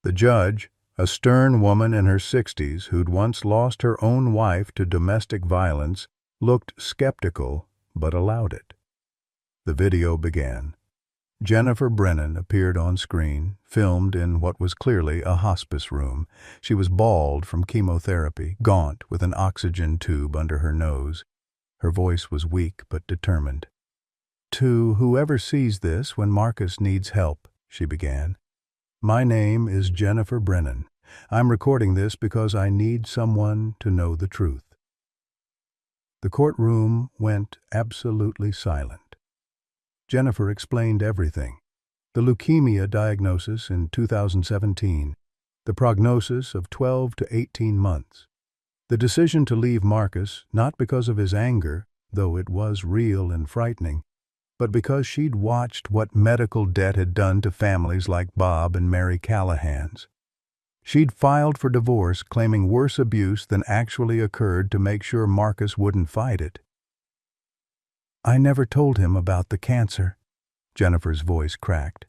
The judge, a stern woman in her 60s who'd once lost her own wife to domestic violence, looked skeptical but allowed it. The video began. Jennifer Brennan appeared on screen, filmed in what was clearly a hospice room. She was bald from chemotherapy, gaunt with an oxygen tube under her nose. Her voice was weak but determined. "To whoever sees this when Marcus needs help," she began. "My name is Jennifer Brennan. I'm recording this because I need someone to know the truth." The courtroom went absolutely silent. Jennifer explained everything. The leukemia diagnosis in 2017, the prognosis of 12 to 18 months, the decision to leave Marcus not because of his anger, though it was real and frightening, but because she'd watched what medical debt had done to families like Bob and Mary Callahan's. She'd filed for divorce claiming worse abuse than actually occurred to make sure Marcus wouldn't fight it. "I never told him about the cancer," Jennifer's voice cracked.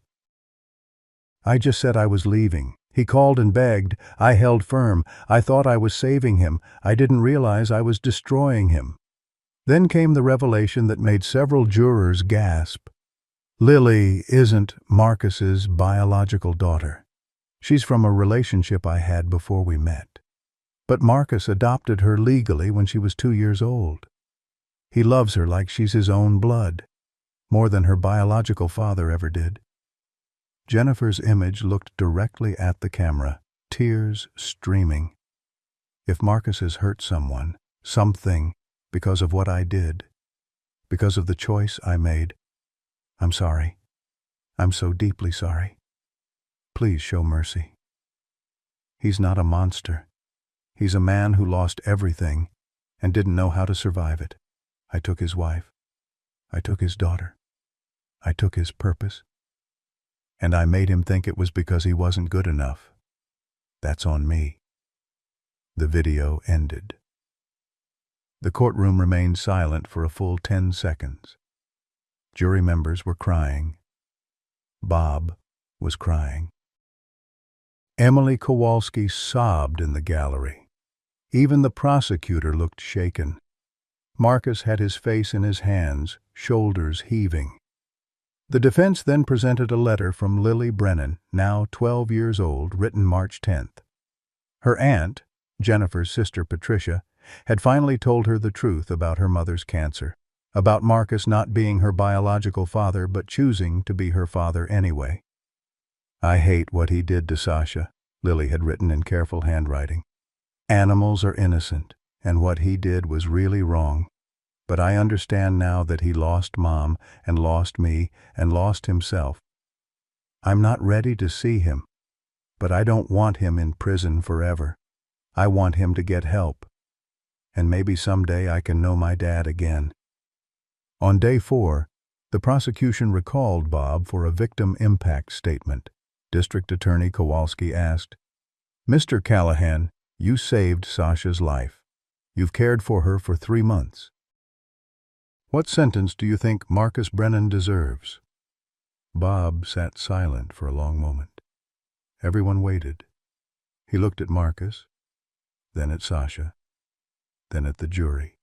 "I just said I was leaving. He called and begged. I held firm. I thought I was saving him. I didn't realize I was destroying him." Then came the revelation that made several jurors gasp. "Lily isn't Marcus's biological daughter. She's from a relationship I had before we met. But Marcus adopted her legally when she was 2 years old. He loves her like she's his own blood, more than her biological father ever did." Jennifer's image looked directly at the camera, tears streaming. If Marcus has hurt someone, something, because of what I did, because of the choice I made, I'm sorry. I'm so deeply sorry. Please show mercy. He's not a monster. He's a man who lost everything and didn't know how to survive it. I took his wife. I took his daughter. I took his purpose. And I made him think it was because he wasn't good enough. That's on me. The video ended. The courtroom remained silent for a full 10 seconds. Jury members were crying. Bob was crying. Emily Kowalski sobbed in the gallery. Even the prosecutor looked shaken. Marcus had his face in his hands, shoulders heaving. The defense then presented a letter from Lily Brennan, now 12 years old, written March 10th. Her aunt, Jennifer's sister Patricia, had finally told her the truth about her mother's cancer, about Marcus not being her biological father but choosing to be her father anyway. I hate what he did to Sasha, Lily had written in careful handwriting. Animals are innocent, and what he did was really wrong. But I understand now that he lost Mom, and lost me, and lost himself. I'm not ready to see him, but I don't want him in prison forever. I want him to get help. And maybe someday I can know my dad again. On day 4, the prosecution recalled Bob for a victim impact statement. District Attorney Kowalski asked, "Mr. Callahan, you saved Sasha's life. You've cared for her for 3 months. What sentence do you think Marcus Brennan deserves?" Bob sat silent for a long moment. Everyone waited. He looked at Marcus, then at Sasha, then at the jury.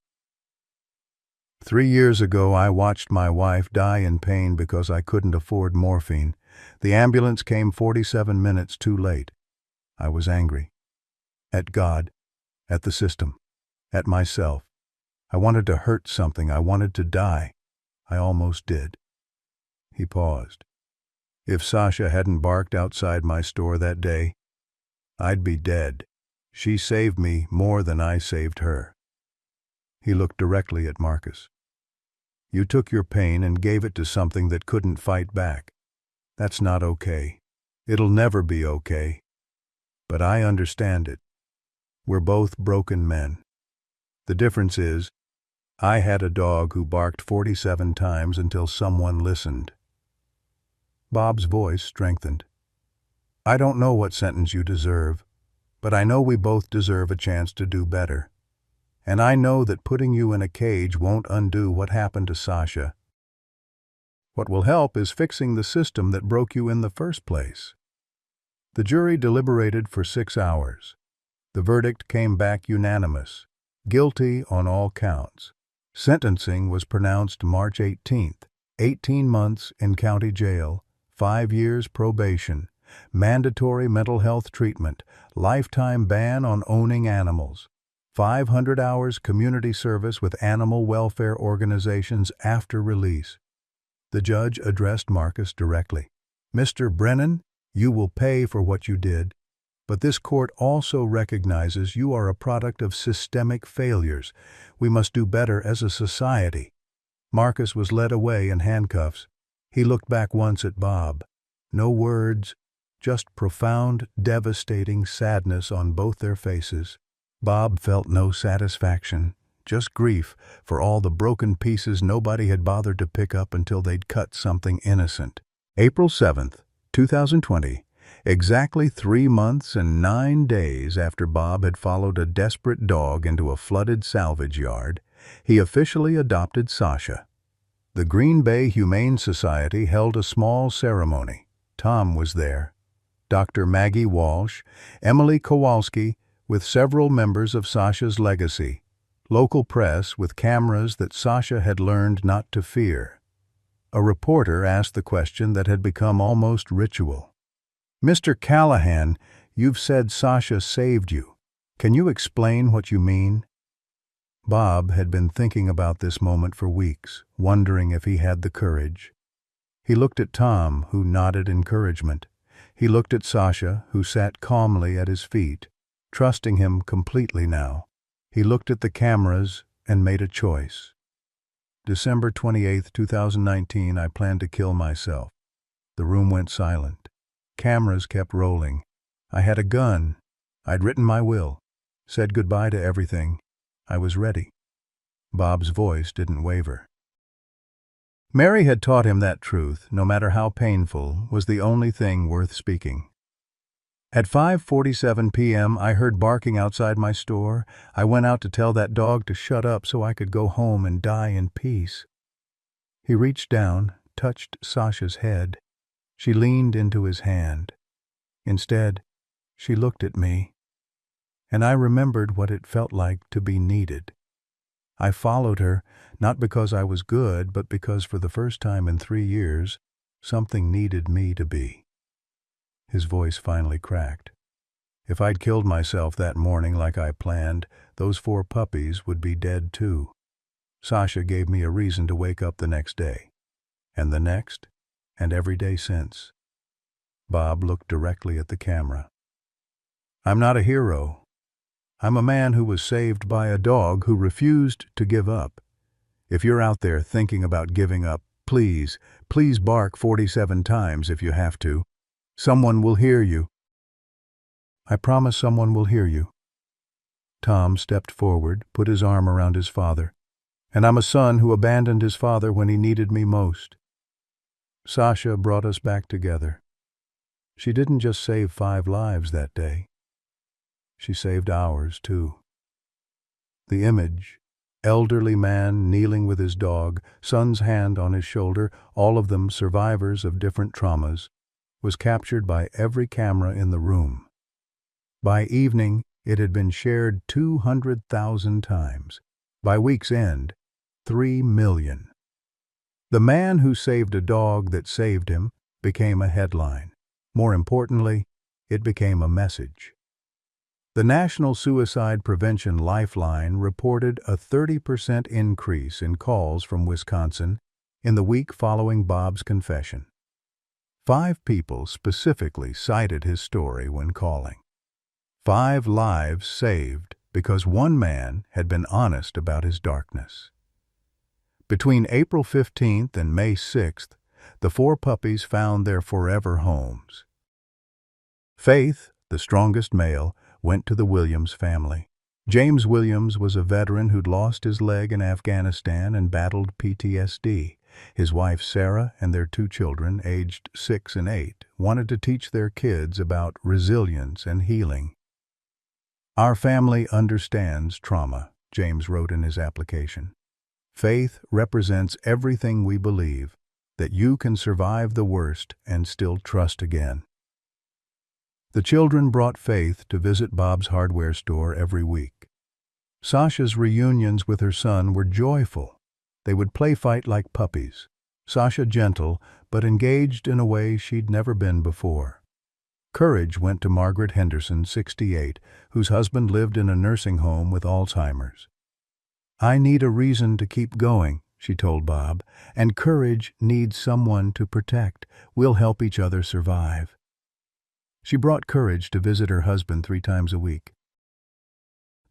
3 years ago, I watched my wife die in pain because I couldn't afford morphine. The ambulance came 47 minutes too late. I was angry. At God, at the system, at myself. I wanted to hurt something. I wanted to die. I almost did. He paused. If Sasha hadn't barked outside my store that day, I'd be dead. She saved me more than I saved her. He looked directly at Marcus. You took your pain and gave it to something that couldn't fight back. That's not okay. It'll never be okay. But I understand it. We're both broken men. The difference is, I had a dog who barked 47 times until someone listened. Bob's voice strengthened. I don't know what sentence you deserve, but I know we both deserve a chance to do better. And I know that putting you in a cage won't undo what happened to Sasha. What will help is fixing the system that broke you in the first place. The jury deliberated for 6 hours. The verdict came back unanimous, guilty on all counts. Sentencing was pronounced March 18th, 18 months in county jail, 5 years probation, mandatory mental health treatment, lifetime ban on owning animals, 500 hours community service with animal welfare organizations after release. The judge addressed Marcus directly. Mr. Brennan, you will pay for what you did, but this court also recognizes you are a product of systemic failures. We must do better as a society. Marcus was led away in handcuffs. He looked back once at Bob. No words, just profound, devastating sadness on both their faces. Bob felt no satisfaction, just grief for all the broken pieces nobody had bothered to pick up until they'd cut something innocent. April 7th, 2020, exactly 3 months and 9 days after Bob had followed a desperate dog into a flooded salvage yard, he officially adopted Sasha. The Green Bay Humane Society held a small ceremony. Tom was there. Dr. Maggie Walsh, Emily Kowalski, with several members of Sasha's legacy, local press with cameras that Sasha had learned not to fear. A reporter asked the question that had become almost ritual. Mr. Callahan, you've said Sasha saved you. Can you explain what you mean? Bob had been thinking about this moment for weeks, wondering if he had the courage. He looked at Tom, who nodded encouragement. He looked at Sasha, who sat calmly at his feet, trusting him completely now. He looked at the cameras and made a choice. December 28, 2019, I planned to kill myself. The room went silent. Cameras kept rolling. I had a gun. I'd written my will, said goodbye to everything. I was ready. Bob's voice didn't waver. Mary had taught him that truth, no matter how painful, was the only thing worth speaking. At 5:47 p.m., I heard barking outside my store. I went out to tell that dog to shut up so I could go home and die in peace. He reached down, touched Sasha's head. She leaned into his hand. Instead, she looked at me, and I remembered what it felt like to be needed. I followed her, not because I was good, but because for the first time in 3 years, something needed me to be. His voice finally cracked. If I'd killed myself that morning like I planned, those 4 puppies would be dead too. Sasha gave me a reason to wake up the next day, and the next, and every day since. Bob looked directly at the camera. I'm not a hero. I'm a man who was saved by a dog who refused to give up. If you're out there thinking about giving up, please bark 47 times if you have to. Someone will hear you. I promise someone will hear you. Tom stepped forward, put his arm around his father. And I'm a son who abandoned his father when he needed me most. Sasha brought us back together. She didn't just save 5 lives that day. She saved ours, too. The image, elderly man kneeling with his dog, son's hand on his shoulder, all of them survivors of different traumas, was captured by every camera in the room. By evening, it had been shared 200,000 times. By week's end, 3 million. The man who saved a dog that saved him became a headline. More importantly, it became a message. The National Suicide Prevention Lifeline reported a 30% increase in calls from Wisconsin in the week following Bob's confession. 5 people specifically cited his story when calling. 5 lives saved because one man had been honest about his darkness. Between April 15th and May 6th, the 4 puppies found their forever homes. Faith, the strongest male, went to the Williams family. James Williams was a veteran who'd lost his leg in Afghanistan and battled PTSD. His wife Sarah and their 2 children, aged 6 and 8, wanted to teach their kids about resilience and healing. Our family understands trauma, James wrote in his application. Faith represents everything we believe, that you can survive the worst and still trust again. The children brought Faith to visit Bob's hardware store every week. Sasha's reunions with her son were joyful. They would play fight like puppies. Sasha gentle, but engaged in a way she'd never been before. Courage went to Margaret Henderson, 68, whose husband lived in a nursing home with Alzheimer's. I need a reason to keep going, she told Bob, and Courage needs someone to protect. We'll help each other survive. She brought Courage to visit her husband 3 times a week.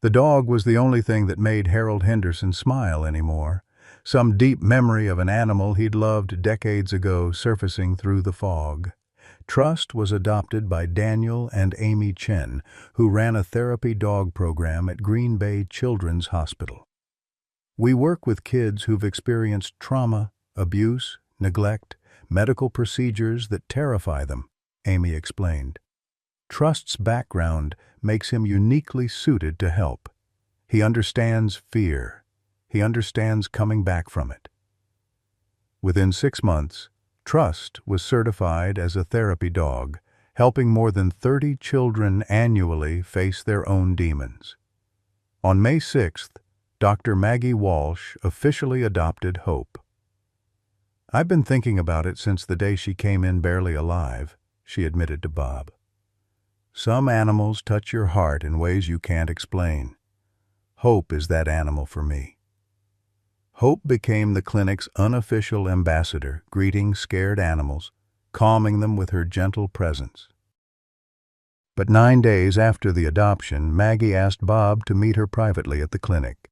The dog was the only thing that made Harold Henderson smile anymore. Some deep memory of an animal he'd loved decades ago surfacing through the fog. Trust was adopted by Daniel and Amy Chen, who ran a therapy dog program at Green Bay Children's Hospital. We work with kids who've experienced trauma, abuse, neglect, medical procedures that terrify them, Amy explained. Trust's background makes him uniquely suited to help. He understands fear. He understands coming back from it. Within 6 months, Trust was certified as a therapy dog, helping more than 30 children annually face their own demons. On May 6th, Dr. Maggie Walsh officially adopted Hope. I've been thinking about it since the day she came in barely alive, she admitted to Bob. Some animals touch your heart in ways you can't explain. Hope is that animal for me. Hope became the clinic's unofficial ambassador, greeting scared animals, calming them with her gentle presence. But 9 days after the adoption, Maggie asked Bob to meet her privately at the clinic.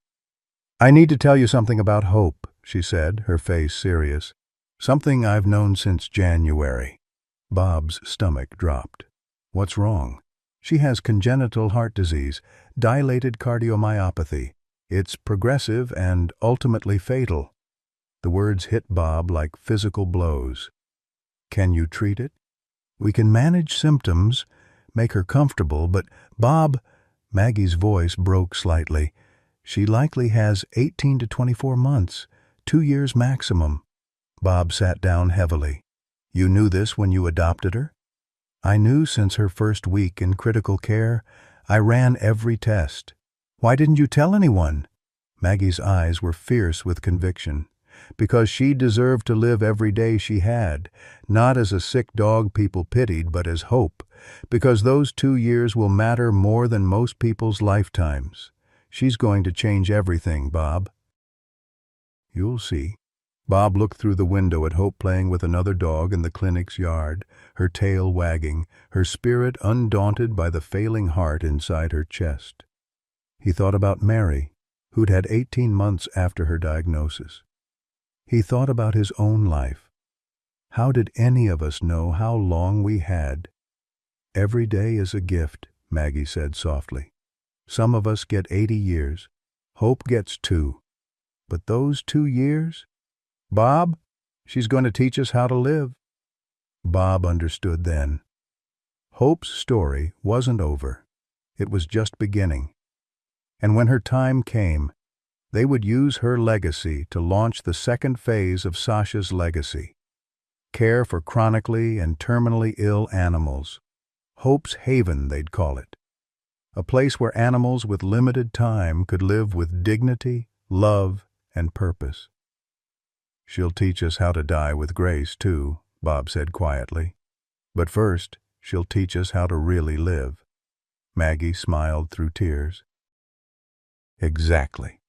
"I need to tell you something about Hope," she said, her face serious. "Something I've known since January." Bob's stomach dropped. "What's wrong?" "She has congenital heart disease, dilated cardiomyopathy. It's progressive and ultimately fatal." The words hit Bob like physical blows. "Can you treat it?" "We can manage symptoms, make her comfortable, but Bob," Maggie's voice broke slightly, "she likely has 18 to 24 months, 2 years maximum." Bob sat down heavily. "You knew this when you adopted her?" "I knew since her first week in critical care. I ran every test." "Why didn't you tell anyone?" Maggie's eyes were fierce with conviction. "Because she deserved to live every day she had, not as a sick dog people pitied, but as hope. Because those 2 years will matter more than most people's lifetimes. She's going to change everything, Bob." "You'll see." Bob looked through the window at Hope playing with another dog in the clinic's yard, her tail wagging, her spirit undaunted by the failing heart inside her chest. He thought about Mary, who'd had 18 months after her diagnosis. He thought about his own life. How did any of us know how long we had? "Every day is a gift," Maggie said softly. "Some of us get 80 years. Hope gets 2. But those 2 years? Bob, she's going to teach us how to live." Bob understood then. Hope's story wasn't over. It was just beginning. And when her time came, they would use her legacy to launch the second phase of Sasha's legacy. Care for chronically and terminally ill animals. Hope's Haven, they'd call it. A place where animals with limited time could live with dignity, love, and purpose. "She'll teach us how to die with grace, too," Bob said quietly. "But first, she'll teach us how to really live." Maggie smiled through tears. "Exactly."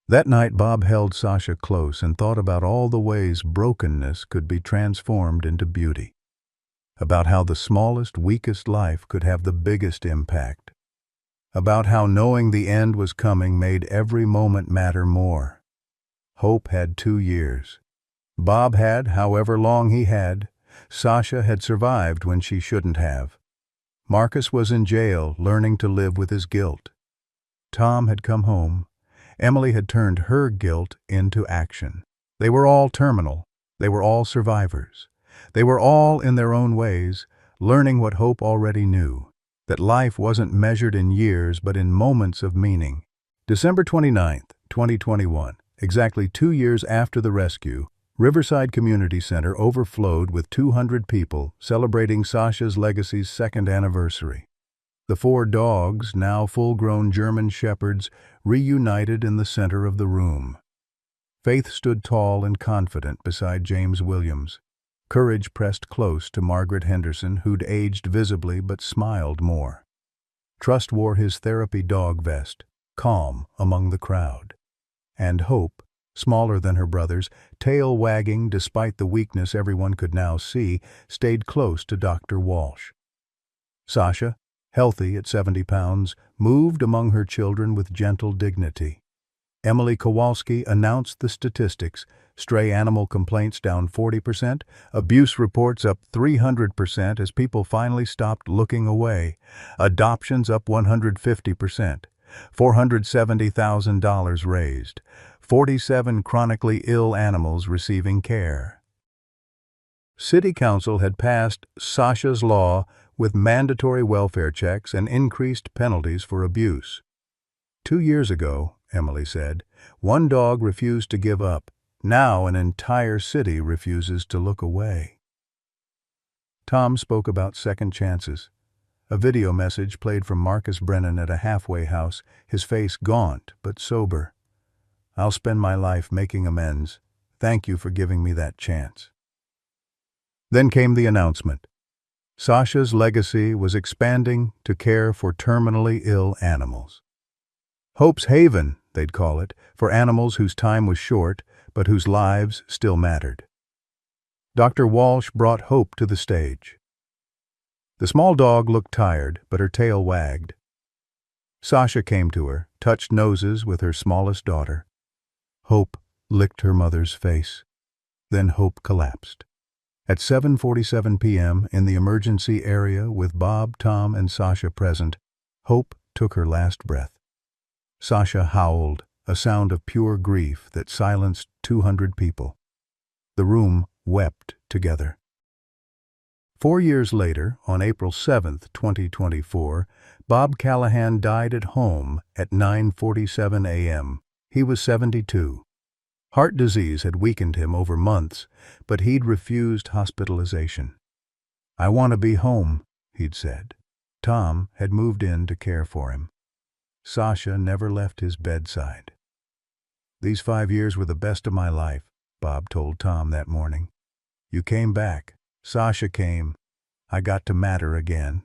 That night, Bob held Sasha close and thought about all the ways brokenness could be transformed into beauty. About how the smallest, weakest life could have the biggest impact. About how knowing the end was coming made every moment matter more. Hope had 2 years. Bob had however long he had. Sasha had survived when she shouldn't have. Marcus was in jail, learning to live with his guilt. Tom had come home. Emily had turned her guilt into action. They were all terminal. They were all survivors. They were all, in their own ways, learning what Hope already knew, that life wasn't measured in years but in moments of meaning. December 29th, 2021, exactly 2 years after the rescue, Riverside Community Center overflowed with 200 people celebrating Sasha's legacy's 2nd anniversary. The 4 dogs, now full-grown German shepherds, reunited in the center of the room. Faith stood tall and confident beside James Williams. Courage pressed close to Margaret Henderson, who'd aged visibly but smiled more. Trust wore his therapy dog vest, calm among the crowd. And Hope, smaller than her brothers, tail wagging despite the weakness everyone could now see, stayed close to Dr. Walsh. Sasha, healthy at 70 pounds, moved among her children with gentle dignity. Emily Kowalski announced the statistics: stray animal complaints down 40%, abuse reports up 300% as people finally stopped looking away, adoptions up 150%, $470,000 raised, 47 chronically ill animals receiving care. City Council had passed Sasha's law with mandatory welfare checks and increased penalties for abuse. 2 years ago, Emily said, one dog refused to give up. Now an entire city refuses to look away. Tom spoke about second chances. A video message played from Marcus Brennan at a halfway house, his face gaunt but sober. "I'll spend my life making amends. Thank you for giving me that chance." Then came the announcement. Sasha's legacy was expanding to care for terminally ill animals. Hope's Haven, they'd call it, for animals whose time was short, but whose lives still mattered. Dr. Walsh brought hope to the stage. The small dog looked tired, but her tail wagged. Sasha came to her, touched noses with her smallest daughter. Hope licked her mother's face. Then Hope collapsed. At 7:47 p.m. in the emergency area with Bob, Tom, and Sasha present, Hope took her last breath. Sasha howled, a sound of pure grief that silenced 200 people. The room wept together. 4 years later, on April 7, 2024, Bob Callahan died at home at 9:47 a.m. He was 72. Heart disease had weakened him over months, but he'd refused hospitalization. "I want to be home," he'd said. Tom had moved in to care for him. Sasha never left his bedside. "These 5 years were the best of my life," Bob told Tom that morning. "You came back. Sasha came. I got to matter again."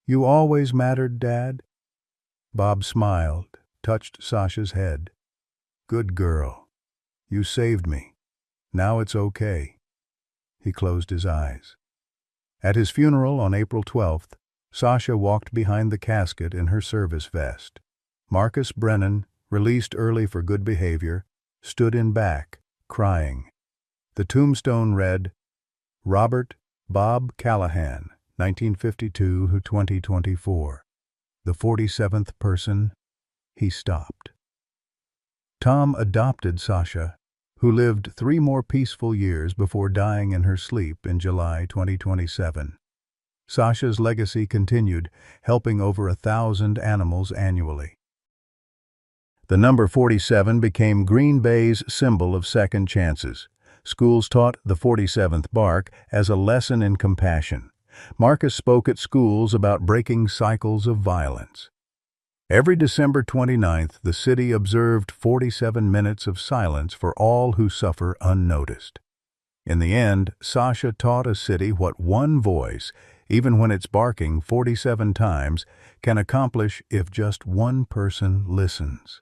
"You always mattered, Dad?" Bob smiled, touched Sasha's head. "Good girl. You saved me. Now it's okay." He closed his eyes. At his funeral on April 12th, Sasha walked behind the casket in her service vest. Marcus Brennan, released early for good behavior, stood in back, crying. The tombstone read, "Robert Bob Callahan, 1952 to 2024. The 47th person." He stopped. Tom adopted Sasha, who lived 3 more peaceful years before dying in her sleep in July 2027. Sasha's legacy continued, helping over 1,000 animals annually. The number 47 became Green Bay's symbol of second chances. Schools taught the 47th bark as a lesson in compassion. Marcus spoke at schools about breaking cycles of violence. Every December 29th, the city observed 47 minutes of silence for all who suffer unnoticed. In the end, Sasha taught a city what one voice, even when it's barking 47 times, can accomplish if just one person listens.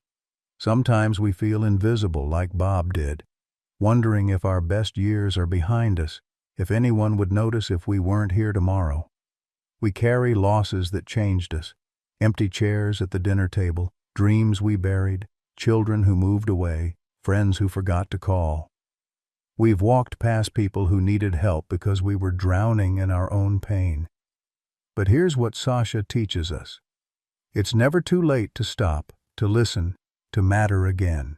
Sometimes we feel invisible like Bob did, wondering if our best years are behind us, if anyone would notice if we weren't here tomorrow. We carry losses that changed us. Empty chairs at the dinner table, dreams we buried, children who moved away, friends who forgot to call. We've walked past people who needed help because we were drowning in our own pain. But here's what Sasha teaches us. It's never too late to stop, to listen, to matter again.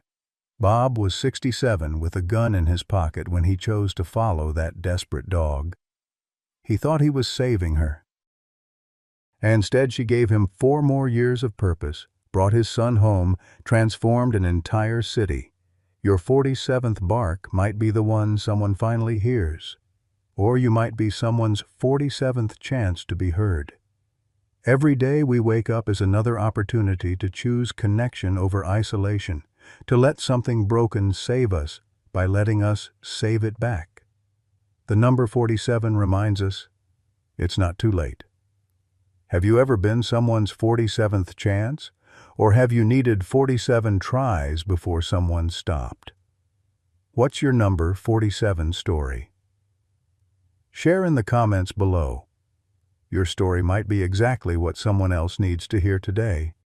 Bob was 67 with a gun in his pocket when he chose to follow that desperate dog. He thought he was saving her. Instead, she gave him 4 more years of purpose, brought his son home, transformed an entire city. Your 47th bark might be the one someone finally hears, or you might be someone's 47th chance to be heard. Every day we wake up is another opportunity to choose connection over isolation, to let something broken save us by letting us save it back. The number 47 reminds us it's not too late. Have you ever been someone's 47th chance? Or have you needed 47 tries before someone stopped? What's your number 47 story? Share in the comments below. Your story might be exactly what someone else needs to hear today.